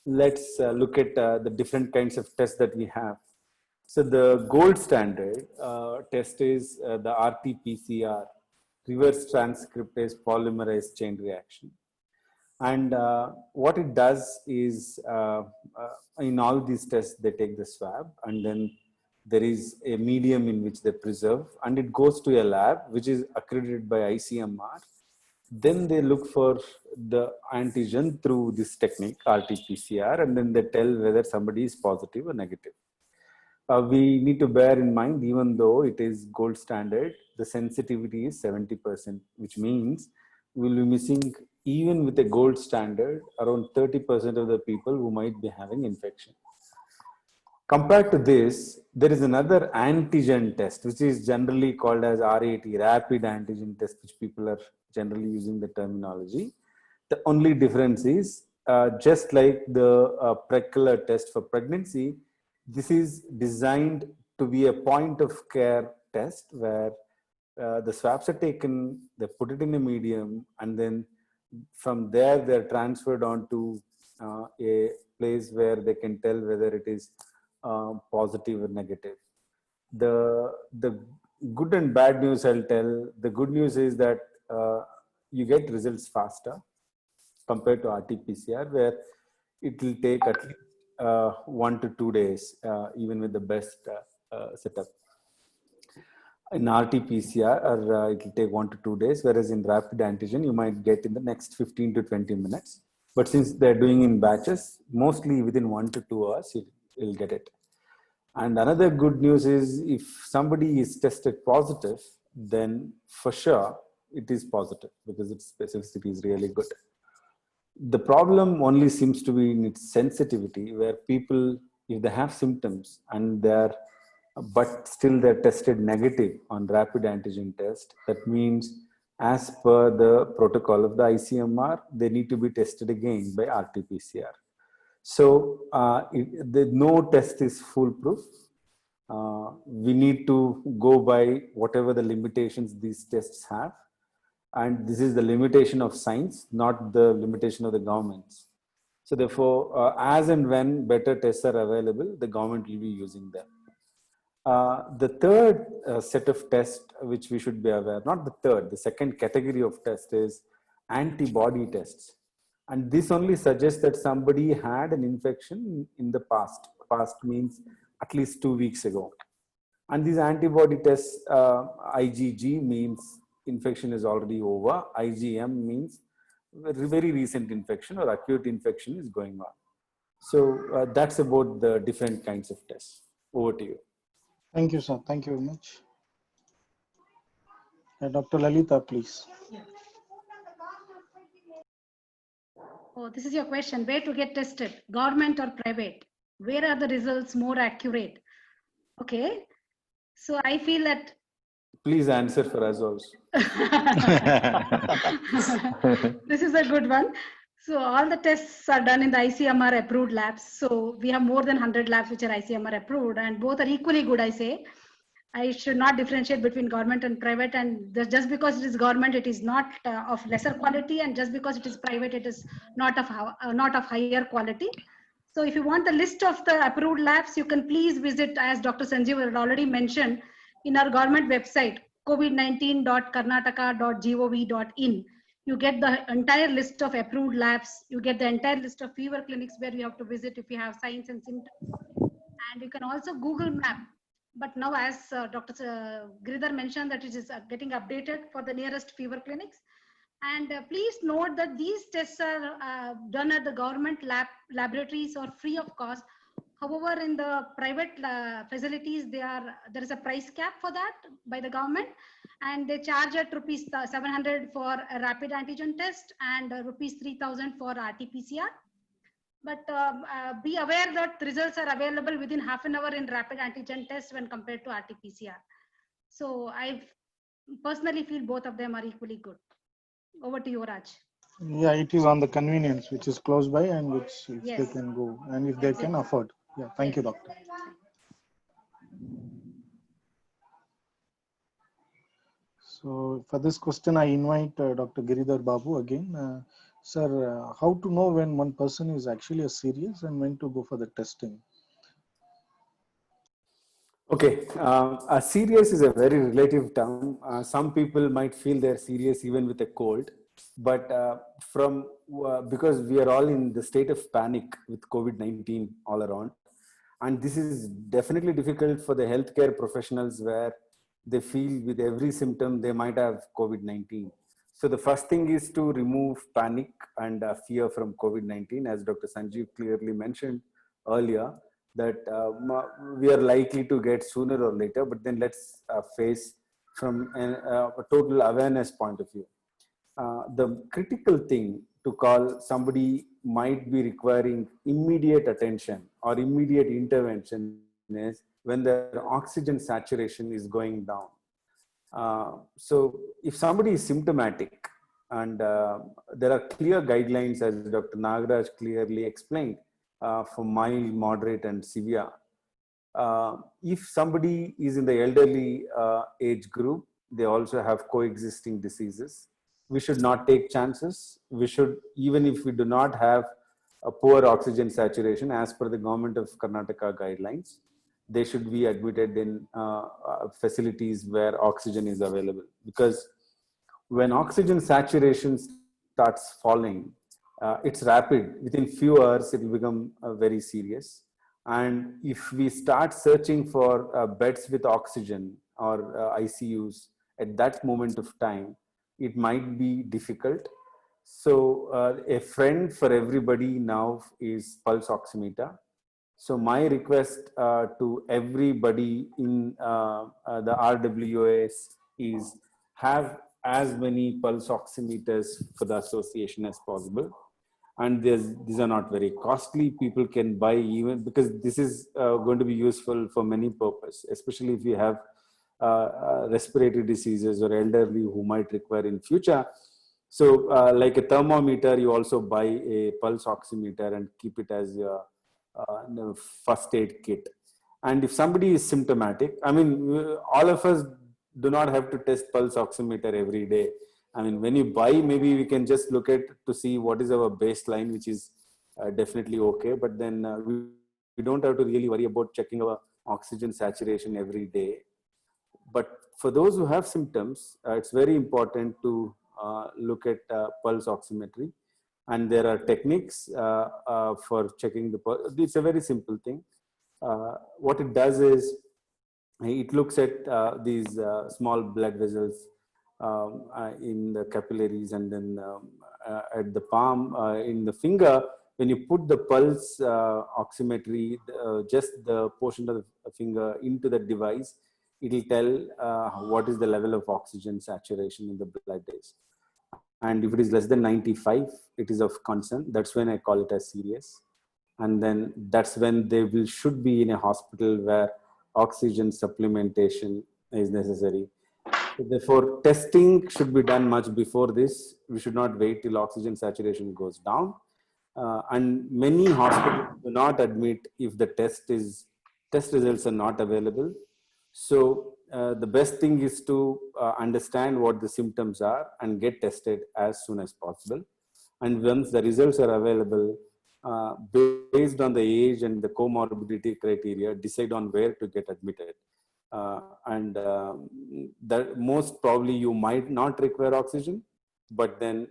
look at the different kinds of tests that we have. So the gold standard test is the RT-PCR, reverse transcriptase polymerase chain reaction. And what it does is, in all these tests, they take the swab, and then there is a medium in which they preserve, and it goes to a lab which is accredited by ICMR. Then they look for the antigen through this technique, RT-PCR, and then they tell whether somebody is positive or negative. We need to bear in mind, even though it is gold standard, the sensitivity is 70%, which means we will be missing, even with a gold standard, around 30% of the people who might be having infection. Compared to this, there is another antigen test, which is generally called as RAT, rapid antigen test, which people are generally using the terminology. The only difference is just like the Precular test for pregnancy, this is designed to be a point of care test where the swabs are taken, they put it in a medium, and then from there they're transferred on to a place where they can tell whether it is positive or negative. The good and bad news I'll tell. The good news is that you get results faster compared to RT-PCR, where it will take at least 1 to 2 days, even with the best setup. In RT-PCR, it will take 1 to 2 days, whereas in rapid antigen, you might get in the next 15 to 20 minutes. But since they're doing in batches, mostly within 1 to 2 hours, you'll get it. And another good news is if somebody is tested positive, then for sure it is positive because its specificity is really good. The problem only seems to be in its sensitivity, where people, if they have symptoms and but still they're tested negative on rapid antigen test, that means as per the protocol of the ICMR, they need to be tested again by RT-PCR. So no test is foolproof. We need to go by whatever the limitations these tests have. And this is the limitation of science, not the limitation of the governments. So therefore, as and when better tests are available, the government will be using them. The third set of tests which we should be aware, not the third, the second category of test is antibody tests. And this only suggests that somebody had an infection in the past. Past means at least 2 weeks ago. And these antibody tests, IgG means infection is already over. IgM means very recent infection or acute infection is going on. So that's about the different kinds of tests. Over to you. Thank you, sir. Thank you very much. Dr. Lalita, please. Oh, this is your question. Where to get tested? Government or private? Where are the results more accurate? Okay. So I feel that. Please answer for us also. This is a good one. So all the tests are done in the ICMR approved labs. So we have more than 100 labs which are ICMR approved, and both are equally good, I say. I should not differentiate between government and private, and just because it is government, it is not of lesser quality, and just because it is private, it is not of higher quality. So if you want the list of the approved labs, you can please visit, as Dr. Sanjeev had already mentioned, in our government website, covid19.karnataka.gov.in. You get the entire list of approved labs. You get the entire list of fever clinics where you have to visit if you have signs and symptoms. And you can also Google Map. But now, as Dr. Giridhar mentioned, that it is getting updated for the nearest fever clinics. And please note that these tests are done at the government laboratories or free of cost. However, in the private facilities, there is a price cap for that by the government, and they charge at rupees 700 for a rapid antigen test and rupees 3,000 for RT-PCR. But be aware that the results are available within half an hour in rapid antigen test when compared to RT-PCR. So I personally feel both of them are equally good. Over to you, Raj. Yeah, it is on the convenience, which is close by and which if Yes. they can go and if they can afford. Yeah, thank you, doctor. So for this question, I invite Dr. Giridhar Babu again. Sir, how to know when one person is actually serious and when to go for the testing? Okay, serious is a very relative term. Some people might feel they're serious even with a cold, but because we are all in the state of panic with COVID-19 all around, and this is definitely difficult for the healthcare professionals where they feel with every symptom they might have COVID-19. So the first thing is to remove panic and fear from COVID-19, as Dr. Sanjeev clearly mentioned earlier, that we are likely to get sooner or later, but then let's face from a total awareness point of view. The critical thing to call somebody might be requiring immediate attention or immediate intervention is when the oxygen saturation is going down. So if somebody is symptomatic, and there are clear guidelines, as Dr. Nagaraj clearly explained, for mild, moderate, and severe. If somebody is in the elderly age group, they also have coexisting diseases. We should not take chances. We should, even if we do not have a poor oxygen saturation, as per the government of Karnataka guidelines, they should be admitted in facilities where oxygen is available. Because when oxygen saturation starts falling, it's rapid. Within few hours, it will become very serious. And if we start searching for beds with oxygen or ICUs at that moment of time, it might be difficult. So a friend for everybody now is pulse oximeter. So my request to everybody in the RWAS is have as many pulse oximeters for the association as possible. And these are not very costly. People can buy, even because this is going to be useful for many purposes, especially if you have respiratory diseases or elderly who might require in future. So like a thermometer, you also buy a pulse oximeter and keep it as your first aid kit. And if somebody is symptomatic, I mean, all of us do not have to test pulse oximeter every day. I mean, when you buy, maybe we can just look at to see what is our baseline, which is definitely okay. But then we don't have to really worry about checking our oxygen saturation every day. But for those who have symptoms, it's very important to look at pulse oximetry. And there are techniques for checking the pulse. It's a very simple thing. What it does is it looks at these small blood vessels in the capillaries, and then at the palm, in the finger, when you put the pulse oximetry, just the portion of the finger into the device, it will tell what is the level of oxygen saturation in the blood is. And if it is less than 95, it is of concern. That's when I call it as serious. And then that's when they should be in a hospital where oxygen supplementation is necessary. So therefore, testing should be done much before this. We should not wait till oxygen saturation goes down. And many hospitals do not admit if the test results are not available. So the best thing is to understand what the symptoms are and get tested as soon as possible. And once the results are available, based on the age and the comorbidity criteria, decide on where to get admitted. That most probably you might not require oxygen, but then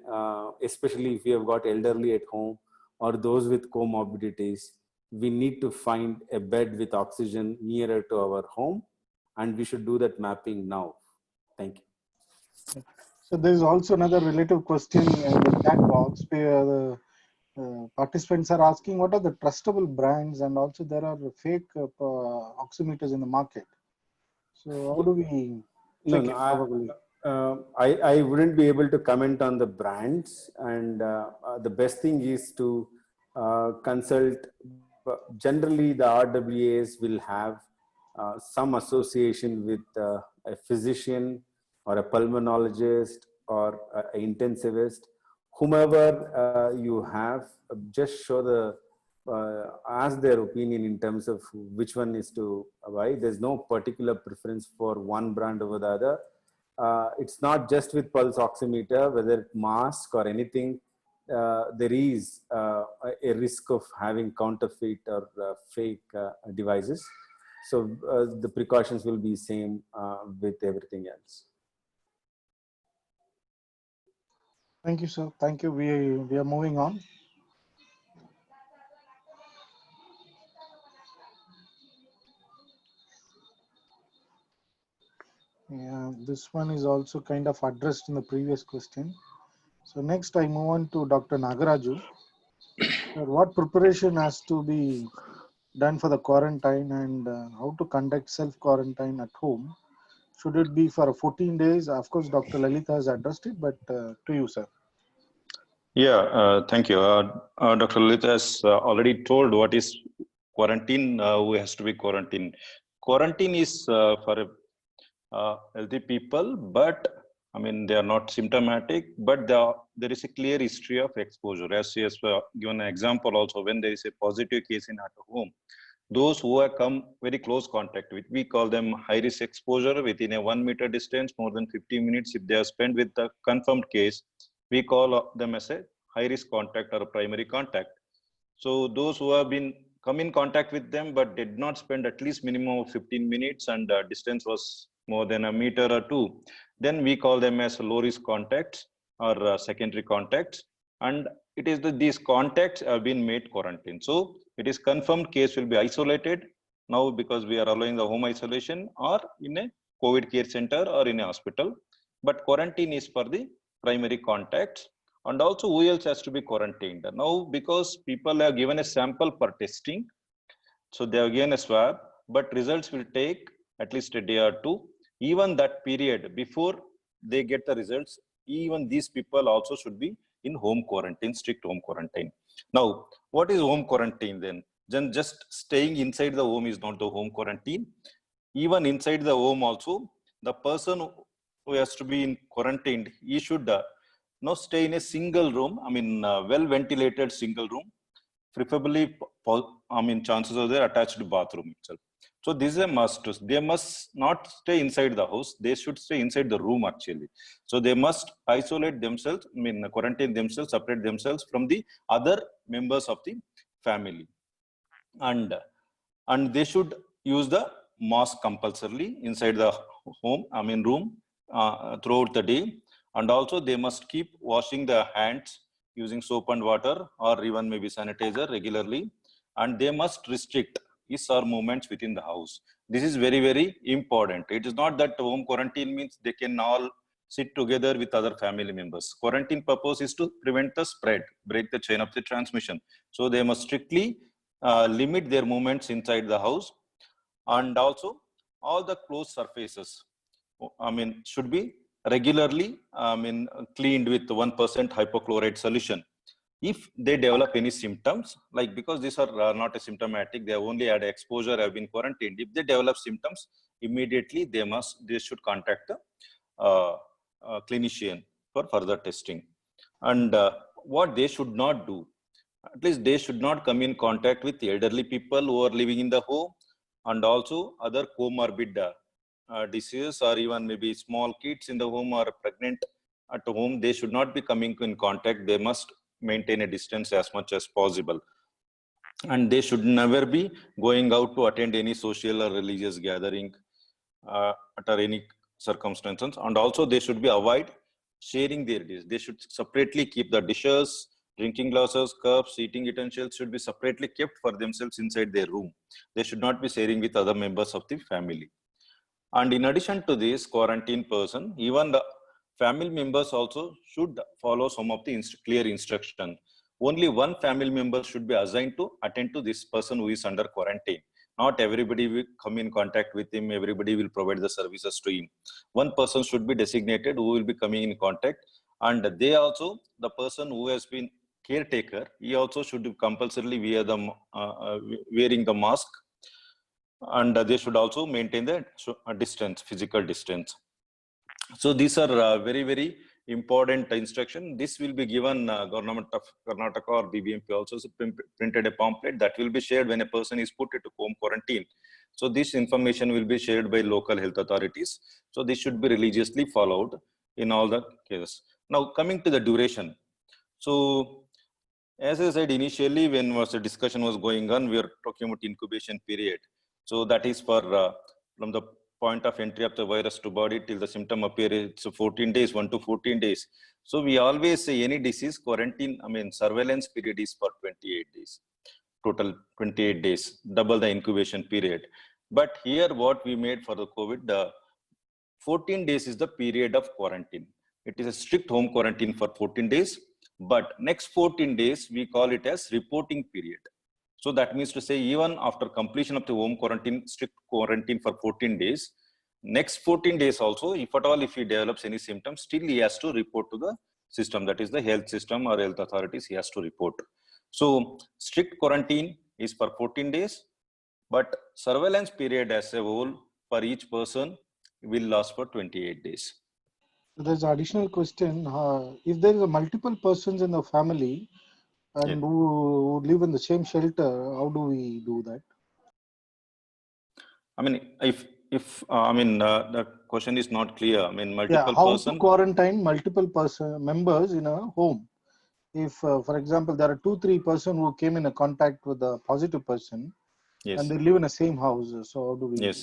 especially if you have got elderly at home or those with comorbidities, we need to find a bed with oxygen nearer to our home, and we should do that mapping now. Thank you. So there is also another relative question in the chat box where the participants are asking what are the trustable brands, and also there are fake oximeters in the market. So how do we check it probably? I wouldn't be able to comment on the brands, and the best thing is to consult. Generally, the RWAs will have some association with a physician or a pulmonologist or an intensivist. Whomever you have, just show the ask their opinion in terms of which one is to buy. There's no particular preference for one brand over the other. It's not just with pulse oximeter, whether it's mask or anything, there is a risk of having counterfeit or fake devices. So the precautions will be same with everything else. Thank you, sir. Thank you. We are moving on. Yeah, this one is also kind of addressed in the previous question. So next I move on to Dr. Nagaraju. What preparation has to be done for the quarantine, and how to conduct self-quarantine at home? Should it be for 14 days? Of course, Dr. Lalita has addressed it, but to you, sir. Yeah, thank you. Dr. Lalit has already told what is quarantine, who has to be quarantined. Quarantine is for healthy people, but I mean, they are not symptomatic, but there is a clear history of exposure. As he has given an example also, when there is a positive case in at home, those who have come very close contact with, we call them high risk exposure within a 1 meter distance, more than 15 minutes. If they are spent with the confirmed case, we call them as a high risk contact or a primary contact. So those who have been come in contact with them, but did not spend at least minimum of 15 minutes and distance was more than a meter or two, then we call them as low risk contacts or secondary contacts. And it is these contacts have been made quarantine. So it is confirmed case will be isolated now because we are allowing the home isolation or in a COVID care center or in a hospital. But quarantine is for the primary contacts. And also who else has to be quarantined? Now, because people have given a sample for testing, so they have given a swab, but results will take at least a day or two. Even that period before they get the results, even these people also should be in home quarantine, strict home quarantine. Now, what is home quarantine then? Then just staying inside the home is not the home quarantine. Even inside the home also, the person who has to be in quarantined, he should stay in a single room. I mean, well ventilated single room, preferably. I mean, chances are they're attached to bathroom itself. So this is a must. They must not stay inside the house. They should stay inside the room actually. So they must isolate themselves. I mean, quarantine themselves, separate themselves from the other members of the family, and they should use the mask compulsorily inside the home. I mean, room throughout the day. And also they must keep washing their hands using soap and water or even maybe sanitizer regularly. And they must restrict his or movements within the house. This is very, very important. It is not that home quarantine means they can all sit together with other family members. Quarantine purpose is to prevent the spread, break the chain of the transmission. So they must strictly limit their movements inside the house. And also all the closed surfaces, I mean, should be regularly cleaned with 1% hypochlorite solution. If they develop any symptoms, like because these are not asymptomatic, they have only had exposure, have been quarantined. If they develop symptoms, immediately they should contact the clinician for further testing. And what they should not do, at least they should not come in contact with elderly people who are living in the home, and also other comorbid diseases, or even maybe small kids in the home or pregnant at home. They should not be coming in contact. They must maintain a distance as much as possible. And they should never be going out to attend any social or religious gathering under any circumstances. And also they should be avoid sharing their dishes. They should separately keep the dishes, drinking glasses, cups, eating utensils should be separately kept for themselves inside their room. They should not be sharing with other members of the family. And in addition to this quarantine person, even the family members also should follow some of the clear instructions. Only one family member should be assigned to attend to this person who is under quarantine. Not everybody will come in contact with him. Everybody will provide the services to him. One person should be designated who will be coming in contact. And they also, the person who has been caretaker, he also should compulsorily wearing the mask. And they should also maintain the distance, physical distance. So these are very, very important instruction. This will be given Government of Karnataka or BBMP also printed a pamphlet that will be shared when a person is put into home quarantine. So this information will be shared by local health authorities. So this should be religiously followed in all the cases. Now coming to the duration. So as I said initially, when the discussion was going on, we were talking about incubation period. So that is for from the point of entry of the virus to body till the symptom appears, so 14 days, 1 to 14 days. So we always say any disease quarantine, I mean, surveillance period is for 28 days, total 28 days, double the incubation period. But here what we made for the COVID, 14 days is the period of quarantine. It is a strict home quarantine for 14 days, but next 14 days, we call it as reporting period. So that means to say, even after completion of the home quarantine, strict quarantine for 14 days, next 14 days also, if at all, if he develops any symptoms, still he has to report to the system, that is the health system or health authorities, he has to report. So strict quarantine is for 14 days, but surveillance period as a whole for each person will last for 28 days. There's an additional question. If there is a multiple persons in the family and Yeah. who live in the same shelter, how do we do that? I mean, if the question is not clear. I mean, Yeah, multiple how person. to quarantine multiple person members in a home? If, for example, there are 2-3 person who came in a contact with a positive person, Yes. and they live in the same house, so how do we? Yes.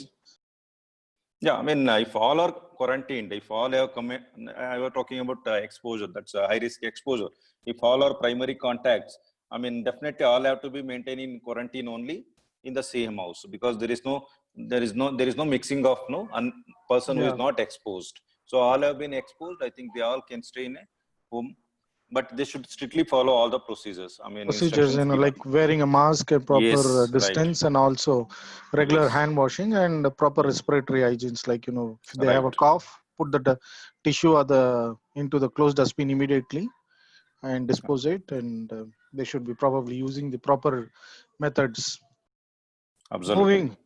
Yeah, I mean, if all are quarantined, if all have come, I was talking about exposure, that's a high risk exposure. If all are primary contacts, I mean, definitely all have to be maintained in quarantine only in the same house, because there is no mixing of person who Yeah. is not exposed. So all have been exposed. I think they all can stay in a home, but they should strictly follow all the procedures. I mean, Procedures, instructions like wearing a mask and proper Yes, distance, and also regular Yes. hand washing and proper respiratory hygienes. Like, if they have a Right. cough, put the tissue or into the closed dustbin immediately and dispose it, and they should be probably using the proper methods. Absolutely.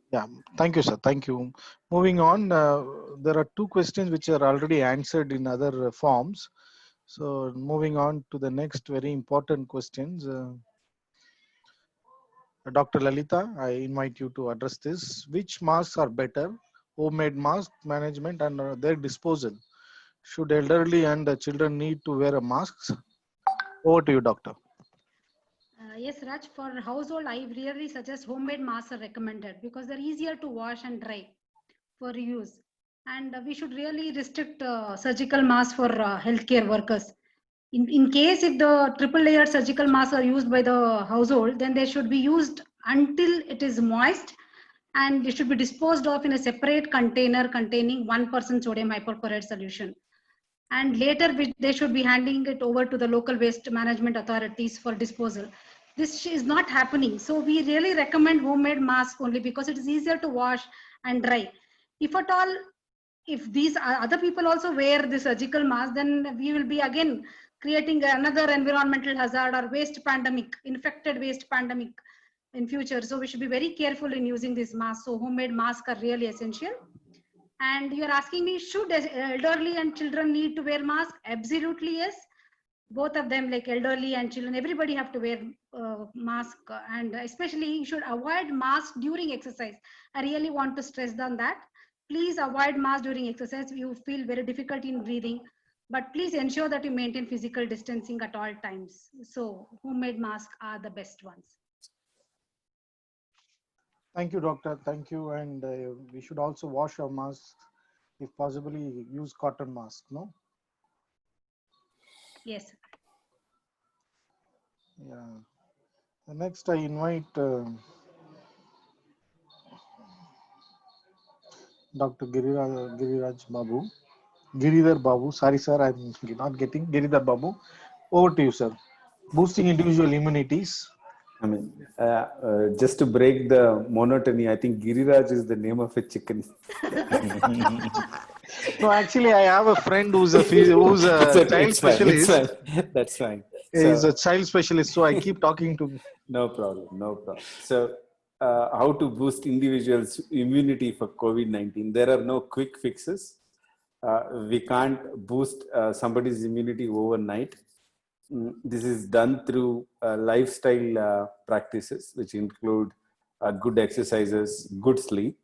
Thank you, sir. Thank you. Moving on, there are 2 questions which are already answered in other forms. So moving on to the next very important questions. Dr. Lalita, I invite you to address this. Which masks are better? Homemade mask management and their disposal. Should elderly and children need to wear a masks? Over to you, doctor. Yes, Raj, for household, I really suggest homemade masks are recommended because they're easier to wash and dry for use. And we should really restrict surgical masks for healthcare workers. In case if the triple layered surgical masks are used by the household, then they should be used until it is moist, and they should be disposed of in a separate container containing 1% sodium hypochlorite solution. And later they should be handing it over to the local waste management authorities for disposal. This is not happening. So we really recommend homemade masks only because it is easier to wash and dry. If at all, if these other people also wear the surgical mask, then we will be again creating another environmental hazard or waste pandemic, infected waste pandemic in future. So we should be very careful in using this mask. So homemade masks are really essential. And you're asking me, should elderly and children need to wear masks? Absolutely, yes. Both of them, like elderly and children, everybody have to wear mask, and especially you should avoid mask during exercise. I really want to stress on that. Please avoid mask during exercise. You feel very difficult in breathing, but please ensure that you maintain physical distancing at all times. So homemade masks are the best ones. Thank you, doctor. Thank you. And we should also wash our masks. If possibly, use cotton mask, no? Yes. Yeah. The next, I invite Dr. Giriraj Babu. Giridhar Babu. Sorry, sir, I'm not getting Giridhar Babu. Over to you, sir. Boosting individual immunities. I mean, just to break the monotony, I think Giriraj is the name of a chicken. No, actually, I have a friend who's a child specialist. That's fine. He's a child specialist, so I keep talking to. No problem. So, how to boost individuals' immunity for COVID-19? There are no quick fixes. We can't boost somebody's immunity overnight. This is done through lifestyle practices, which include good exercises, good sleep,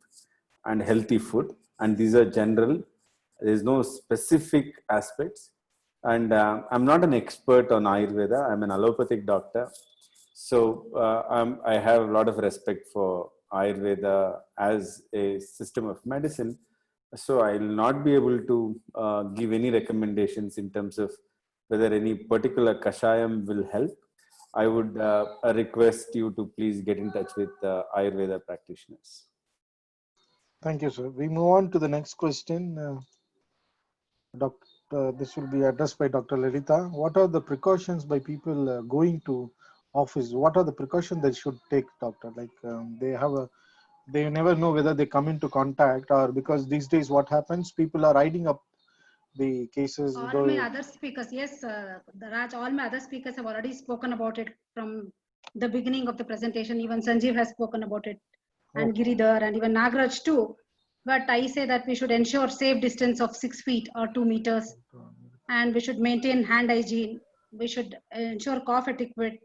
and healthy food. And these are general. There's no specific aspects. And I'm not an expert on Ayurveda. I'm an allopathic doctor. So I have a lot of respect for Ayurveda as a system of medicine. So I will not be able to give any recommendations in terms of whether any particular kashayam will help. I would request you to please get in touch with Ayurveda practitioners. Thank you, sir. We move on to the next question. This will be addressed by Dr. Lalita. What are the precautions by people going to office? What are the precautions they should take, doctor? Like they never know whether they come into contact, or because these days what happens, people are riding up the cases? All Though, my other speakers, yes, Raj, all my other speakers have already spoken about it from the beginning of the presentation. Even Sanjeev has spoken about it, and okay. Giridhar, and even Nagraj too. But I say that we should ensure safe distance of 6 feet or 2 meters, and we should maintain hand hygiene. We should ensure cough etiquette.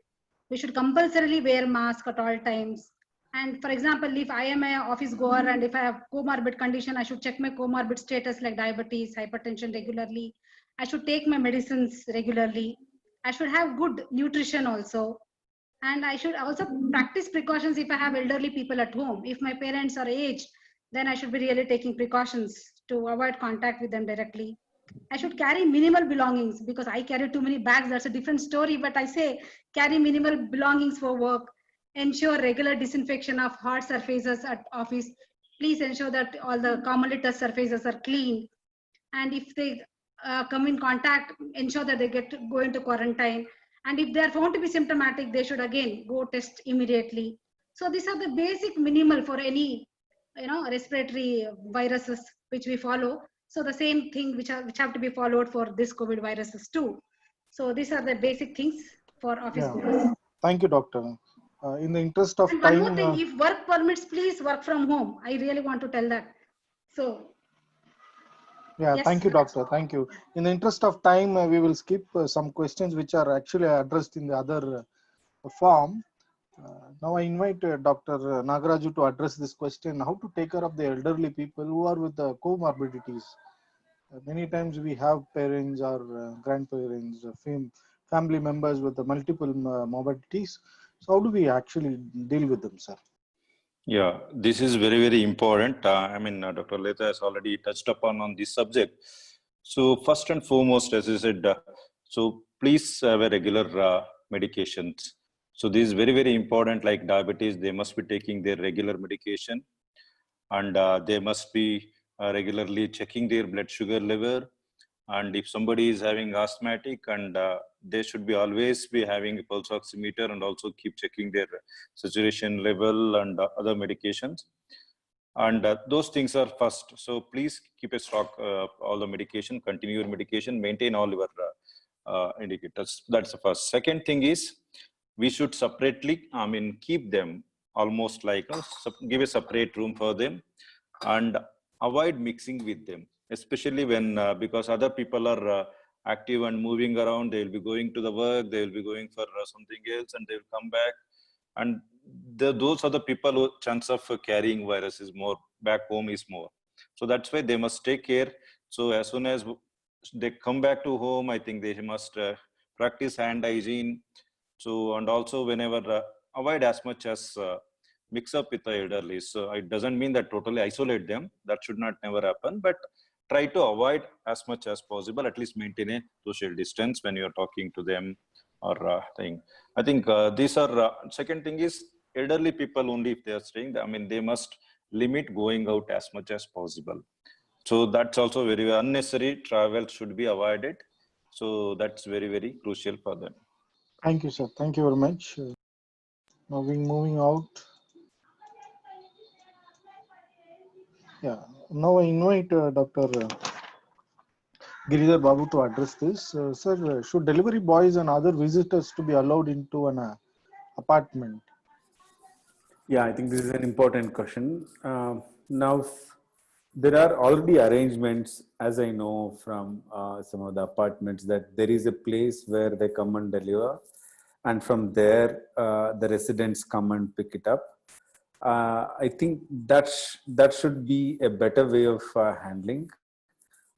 We should compulsorily wear mask at all times. And for example, if I am a office goer and if I have comorbid condition, I should check my comorbid status like diabetes, hypertension regularly. I should take my medicines regularly. I should have good nutrition also. And I should also practice precautions if I have elderly people at home. If my parents are aged, then I should be really taking precautions to avoid contact with them directly. I should carry minimal belongings because I carry too many bags. That's a different story. But I say carry minimal belongings for work. Ensure regular disinfection of hard surfaces at office. Please ensure that all the commonly touched surfaces are clean. And if they come in contact, ensure that they go into quarantine. And if they are found to be symptomatic, they should again go test immediately. So these are the basic minimal for any respiratory viruses which we follow. So the same thing which have to be followed for this COVID viruses too. So these are the basic things for office Yeah. goers. Thank you, doctor. In the interest of And one more time, thing, if work permits, please work from home. I really want to tell that. So yeah, yes, thank you, Raj. doctor. Thank you. In the interest of time, we will skip some questions which are actually addressed in the other form. Now I invite Dr. Nagaraju to address this question: how to take care of the elderly people who are with the comorbidities. Many times we have parents or grandparents, family members with the multiple morbidities. So how do we actually deal with them, sir? Yeah, this is very, very important. Dr. Leta has already touched upon on this subject. So first and foremost, as I said, so please have a regular medications. So this is very, very important. Like diabetes, they must be taking their regular medication, and they must be regularly checking their blood sugar level. And if somebody is having asthmatic, and they should be always be having a pulse oximeter and also keep checking their saturation level and other medications. And those things are first. So please keep a stock of all the medication, continue your medication, maintain all your indicators. That's the first. Second thing is we should separately, keep them almost like give a separate room for them and avoid mixing with them, especially when because other people are active and moving around. They will be going to the work, they will be going for something else, and they will come back, and those are the people who chance of carrying virus is more back home is more. So that's why they must take care. So as soon as they come back to home, I think they must practice hand hygiene. So, and also whenever avoid as much as mix up with the elderly. So it doesn't mean that totally isolate them. That should not never happen, but try to avoid as much as possible, at least maintain a social distance when you're talking to them or thing. I think these are, second thing is elderly people only if they are staying, they must limit going out as much as possible. So that's also very unnecessary travel should be avoided. So that's very, very crucial for them. Thank you, sir. Thank you very much. Now we're moving out. Yeah. Now I invite Dr. Giridhar Babu to address this. Sir, should delivery boys and other visitors to be allowed into an apartment? Yeah, I think this is an important question. Now, there are already arrangements, as I know from some of the apartments, that there is a place where they come and deliver, and from there the residents come and pick it up. I think that should be a better way of handling.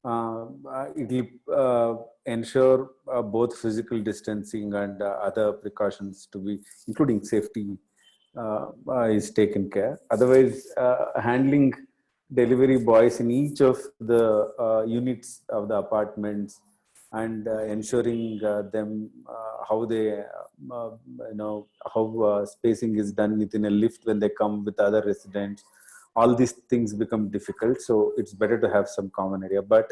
It will ensure both physical distancing and other precautions to be, including safety, is taken care. Otherwise, handling delivery boys in each of the units of the apartments and ensuring them how they, how spacing is done within a lift when they come with other residents. All these things become difficult, so it's better to have some common area. But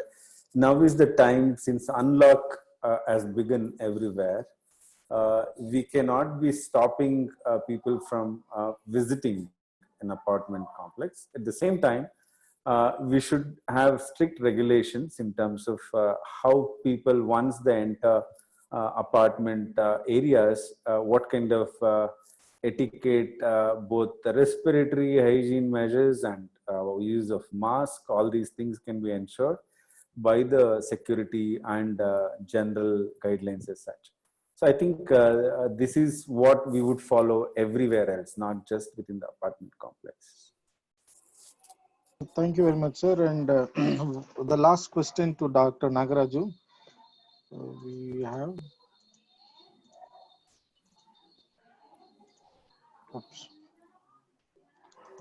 now is the time, since unlock has begun everywhere. We cannot be stopping people from visiting an apartment complex. At the same time, we should have strict regulations in terms of how people, once they enter apartment areas, what kind of etiquette, both the respiratory hygiene measures and use of mask, all these things can be ensured by the security and general guidelines as such. So I think this is what we would follow everywhere else, not just within the apartment complex. Thank you very much, sir. And the last question to Dr. Nagaraju. We have. Oops.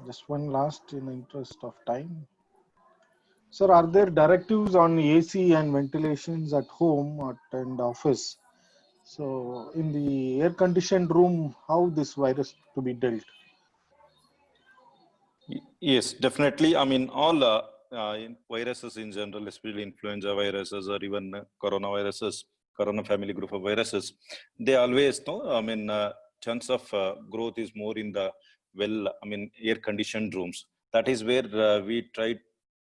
Just one last in the interest of time. Sir, are there directives on AC and ventilations at home and office? So in the air-conditioned room, how this virus to be dealt? Yes, definitely. I mean, all viruses in general, especially influenza viruses or even coronaviruses, corona family group of viruses, they always know. I mean, chance of growth is more in the air-conditioned rooms. That is where we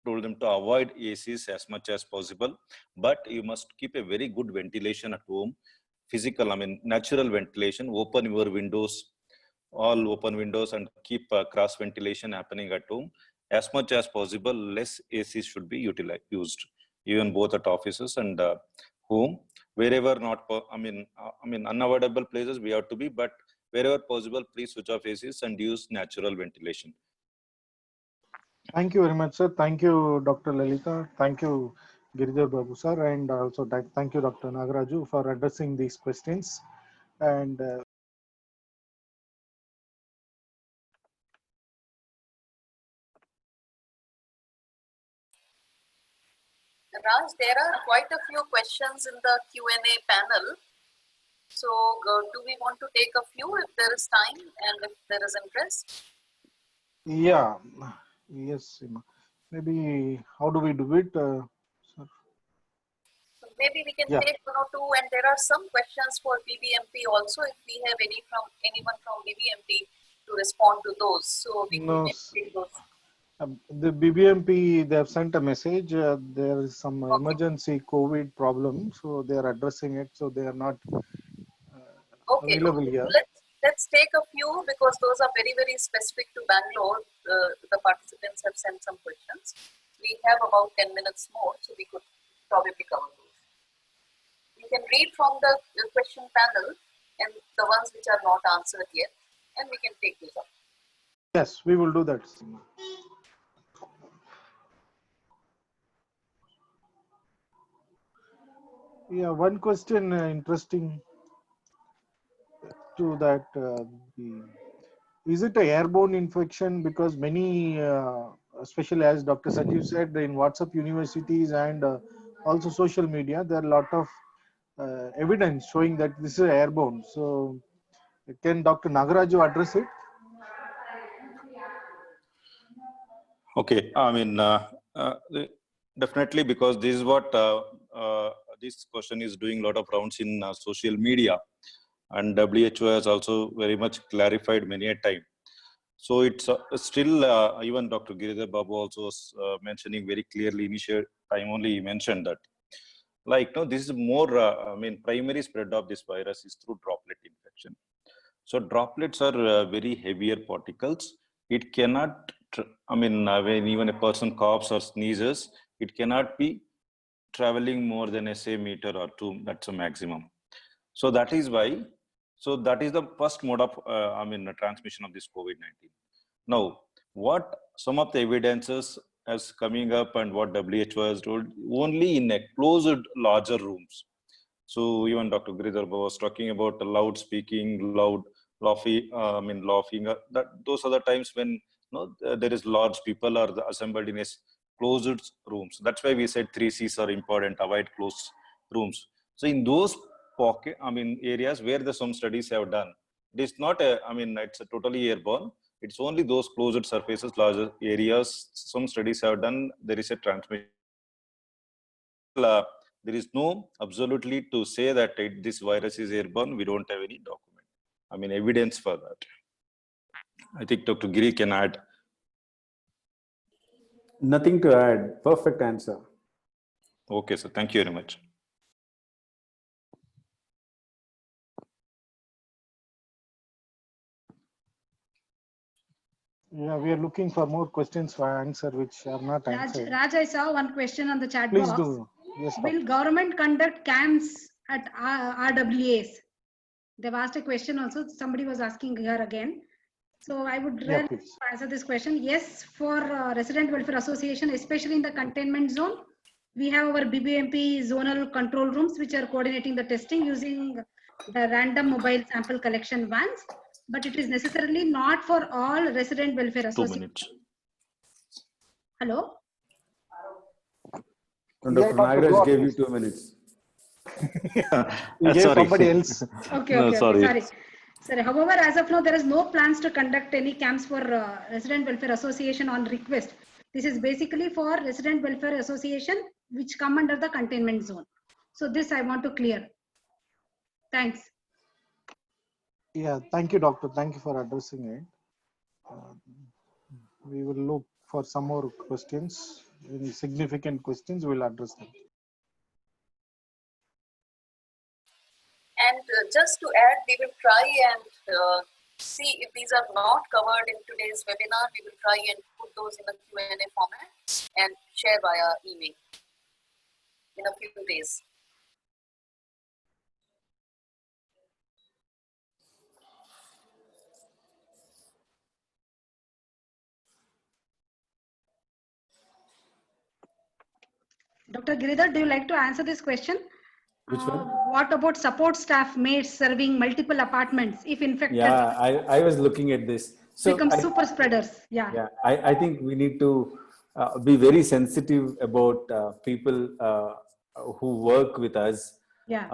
told them to avoid ACs as much as possible. But you must keep a very good ventilation at home. Physical, natural ventilation. Open your windows. All open windows and keep cross ventilation happening at home. As much as possible, less ACs should be used, even both at offices and home. Wherever not, unavoidable places we have to be, but wherever possible, please switch off ACs and use natural ventilation. Thank you very much, sir. Thank you, Dr. Lalita. Thank you, Giridhar Babu, sir. And also thank you, Dr. Nagaraju, for addressing these questions. And Raj, there are quite a few questions in the Q&A panel. So do we want to take a few if there is time and if there is interest? yeah, yes, Seema. Maybe how do we do it? Sir? So maybe we can Yeah. take one or two, and there are some questions for BBMP also. If we have anyone from BBMP to respond to those, so we No, can take those. The BBMP, they have sent a message. There is some Okay. emergency COVID problem, so they are addressing it. So they are not Okay, available here. let's take a few because those are very, very specific to Bangalore. The participants have sent some questions. We have about 10 minutes more, so we could probably cover those. We can read from the question panel and the ones which are not answered yet, and we can take those up. Yes, we will do that, Seema. Yeah, one question interesting to that. Is it an airborne infection? Because many, especially as Dr. Sanjeev said, in WhatsApp universities and also social media, there are a lot of evidence showing that this is airborne. So can Dr. Nagaraju address it? Okay, definitely, because this is what this question is doing a lot of rounds in social media, and WHO has also very much clarified many a time. So it's still, even Dr. Giridhar Babu also was mentioning very clearly, initial time only he mentioned that, this is more, primary spread of this virus is through droplet infection. So droplets are very heavier particles. It cannot, when even a person coughs or sneezes, it cannot be traveling more than a meter or two. That's a maximum. So that is why. So that is the first mode of, transmission of this COVID-19. Now, what some of the evidences as coming up and what WHO has told, only in a closed larger rooms. So even Dr. Giridhar was talking about loud speaking, loud laughing. Those are the times when there is large people are assembled in a closed rooms. That's why we said 3 C's are important. Avoid closed rooms. So in those areas where some studies have done, it is not it's a totally airborne. It's only those closed surfaces, larger areas. Some studies have done. There is a transmission. There is no absolutely to say that this virus is airborne. We don't have any document. Evidence for that. I think Dr. Giri can add. Nothing to add. Perfect answer. Okay, sir. Thank you very much. Yeah, we are looking for more questions for answer which are not answered. Raj, I saw one question on the chat Please box. do. Yes, Will government conduct camps at RWAs? They've asked a question also. Somebody was asking here again. So I would yeah, really please. answer this question. Yes, for Resident Welfare Association, especially in the containment zone, we have our BBMP zonal control rooms, which are coordinating the testing using the random mobile sample collection vans. But it is necessarily not for all resident welfare 2 associations. minutes. Hello? And Yeah, Dr. Doctor, go Nagaraj on, gave you please. 2 minutes. You gave Sorry. somebody else. Okay, No, okay, sorry. okay, sorry. However, as of now, there is no plans to conduct any camps for Resident Welfare Association on request. This is basically for Resident Welfare Association, which come under the containment zone. So this I want to clear. Thanks. Yeah, thank you, doctor. Thank you for addressing it. We will look for some more questions. Any significant questions, we'll address them. And just to add, we will try and see if these are not covered in today's webinar. We will try and put those in a Q&A format and share via email in a few days. Dr. Giridhar, do you like to answer this question? Which one? What about support staff maids serving multiple apartments if infected? Yeah, I was looking at this. So become super spreaders. Yeah, I think we need to be very sensitive about people who work with us. Yeah.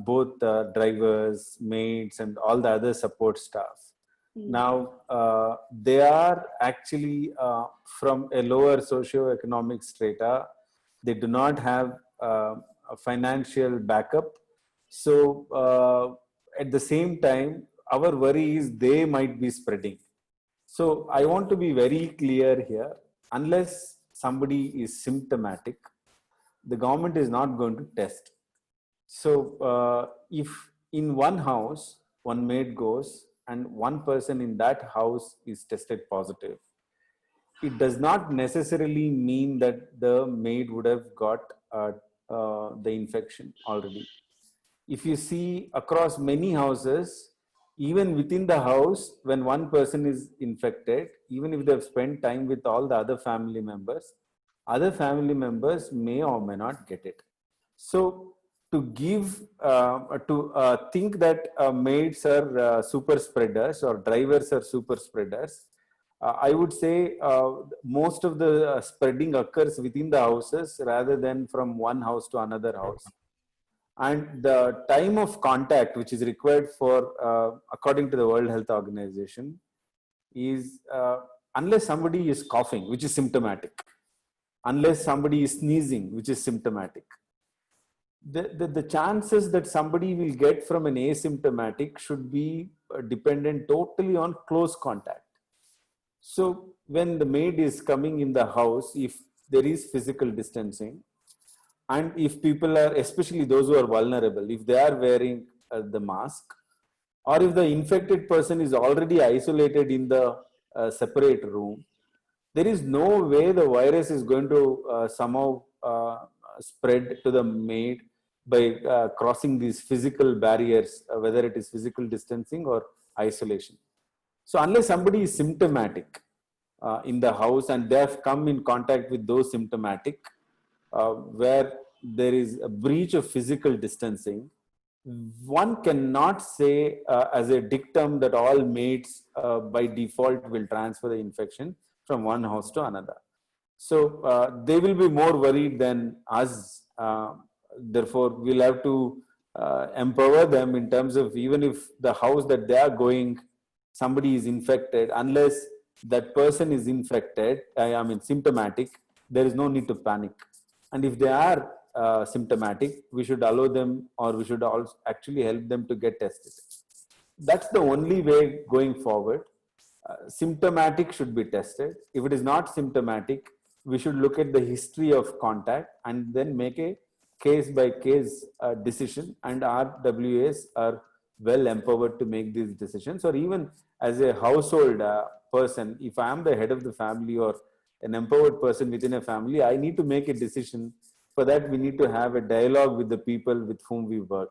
Both drivers, maids, and all the other support staff. Now, they are actually from a lower socioeconomic strata. They do not have a financial backup. So, at the same time, our worry is they might be spreading. So, I want to be very clear here. Unless somebody is symptomatic, the government is not going to test. So if in one house, one maid goes and one person in that house is tested positive, it does not necessarily mean that the maid would have got the infection already. If you see across many houses, even within the house, when one person is infected, even if they've spent time with all the other family members may or may not get it. So to think that maids are super spreaders or drivers are super spreaders, I would say most of the spreading occurs within the houses rather than from one house to another house. And the time of contact which is required for, according to the World Health Organization, is unless somebody is coughing, which is symptomatic, unless somebody is sneezing, which is symptomatic, the chances that somebody will get from an asymptomatic should be dependent totally on close contact. So when the maid is coming in the house, if there is physical distancing, and if people are, especially those who are vulnerable, if they are wearing the mask, or if the infected person is already isolated in the separate room, there is no way the virus is going to somehow spread to the maid by crossing these physical barriers, whether it is physical distancing or isolation. So unless somebody is symptomatic in the house and they have come in contact with those symptomatic, where there is a breach of physical distancing, one cannot say as a dictum that all maids by default will transfer the infection from one house to another. So they will be more worried than us. Therefore, we'll have to empower them in terms of, even if the house that they are going, somebody is infected, unless that person is infected, I mean symptomatic, there is no need to panic. And if they are symptomatic, we should allow them, or we should also actually help them to get tested. That's the only way going forward. Symptomatic should be tested. If it is not symptomatic, we should look at the history of contact and then make a case by case decision, and RWAs are well empowered to make these decisions. Or even as a household person, if I am the head of the family or an empowered person within a family, I need to make a decision. For that, we need to have a dialogue with the people with whom we work.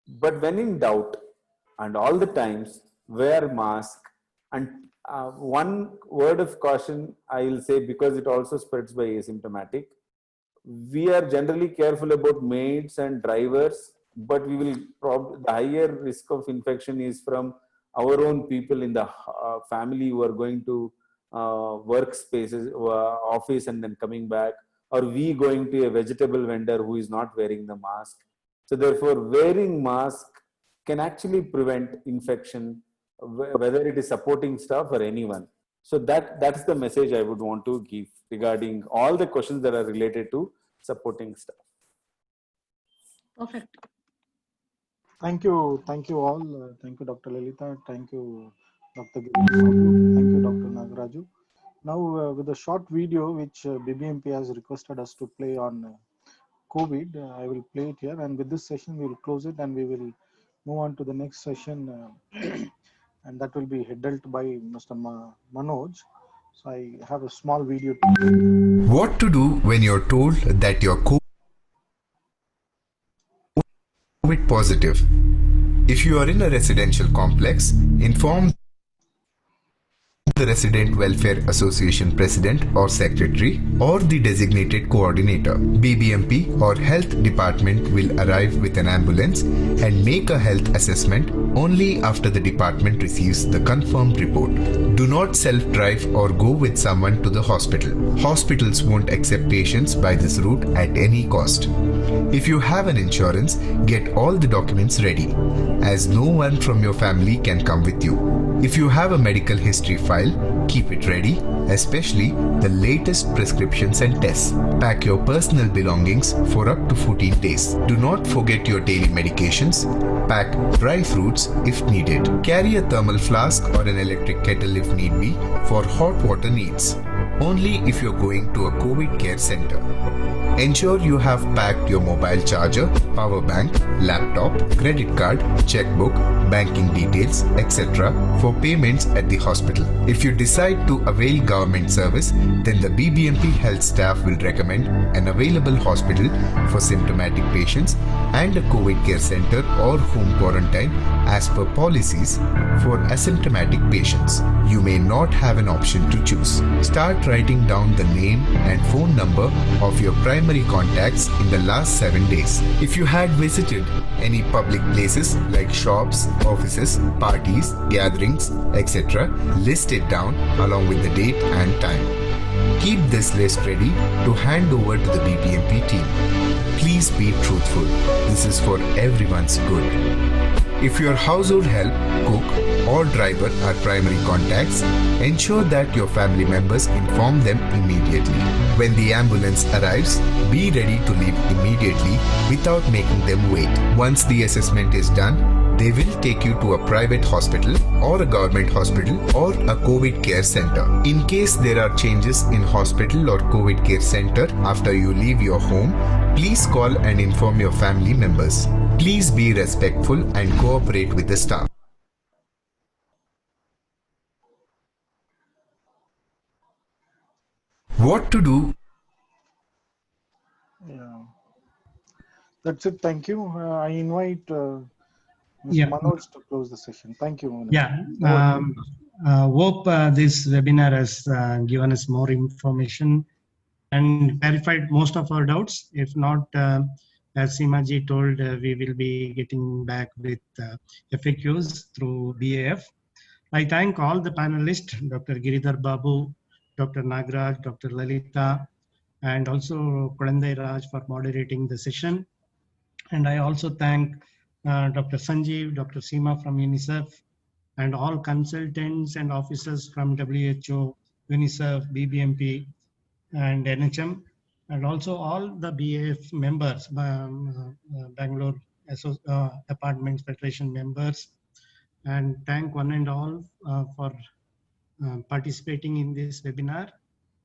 But when in doubt, and all the times, wear mask. And one word of caution I will say, because it also spreads by asymptomatic, we are generally careful about maids and drivers, but we will the higher risk of infection is from our own people in the family who are going to workspaces, office, and then coming back, or we going to a vegetable vendor who is not wearing the mask. So therefore, wearing mask can actually prevent infection, whether it is supporting staff or anyone. So that's the message I would want to give regarding all the questions that are related to supporting staff. Perfect. Thank you all. Thank you, Dr. Lalita. Thank you, Dr. Giri. Thank you, Dr. Nagaraju. Now, with a short video which BBMP has requested us to play on COVID, I will play it here. And with this session, we will close it and we will move on to the next session. And that will be dealt by Mr. Manoj. So I have a small video. What to do when you're told that you're COVID positive? If you are in a residential complex, inform the Resident Welfare Association President or Secretary or the designated coordinator. BBMP or Health Department will arrive with an ambulance and make a health assessment only after the department receives the confirmed report. Do not self-drive or go with someone to the hospital. Hospitals won't accept patients by this route at any cost. If you have an insurance, get all the documents ready, as no one from your family can come with you. If you have a medical history file, keep it ready, especially the latest prescriptions and tests. Pack your personal belongings for up to 14 days. Do not forget your daily medications. Pack dry fruits if needed. Carry a thermal flask or an electric kettle if need be for hot water needs. Only if you're going to a COVID care center. Ensure you have packed your mobile charger, power bank, laptop, credit card, checkbook, banking details, etc. for payments at the hospital. If you decide to avail government service, then the BBMP health staff will recommend an available hospital for symptomatic patients and a COVID care center or home quarantine as per policies for asymptomatic patients. You may not have an option to choose. Start writing down the name and phone number of your primary contacts in the last 7 days. If you had visited any public places like shops, offices, parties, gatherings, etc., list it down along with the date and time. Keep this list ready to hand over to the BBMP team. Please be truthful. This is for everyone's good. If your household help, cook, or driver are primary contacts, ensure that your family members inform them immediately. When the ambulance arrives, be ready to leave immediately without making them wait. Once the assessment is done, they will take you to a private hospital or a government hospital or a COVID care center. In case there are changes in hospital or COVID care center after you leave your home, please call and inform your family members. Please be respectful and cooperate with the staff. What to do? Yeah. That's it. Thank you. I invite Mr. Yeah. Manoj to close the session. Thank you, Manoj. Yeah. Hope this webinar has given us more information and clarified most of our doubts. If not, as Seemaji told, we will be getting back with FAQs through BAF. I thank all the panelists, Dr. Giridhar Babu, Dr. Nagaraj, Dr. Lalita, and also Kulandai Raj for moderating the session. And I also thank Dr. Sanjeev, Dr. Seema from UNICEF, and all consultants and officers from WHO, UNICEF, BBMP, and NHM, and also all the BAF members, Bangalore Apartments Federation members, and thank one and all for participating in this webinar.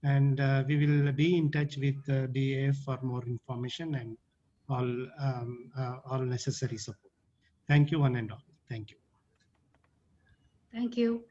And we will be in touch with BAF for more information and all necessary support. Thank you, one and all. Thank you. Thank you.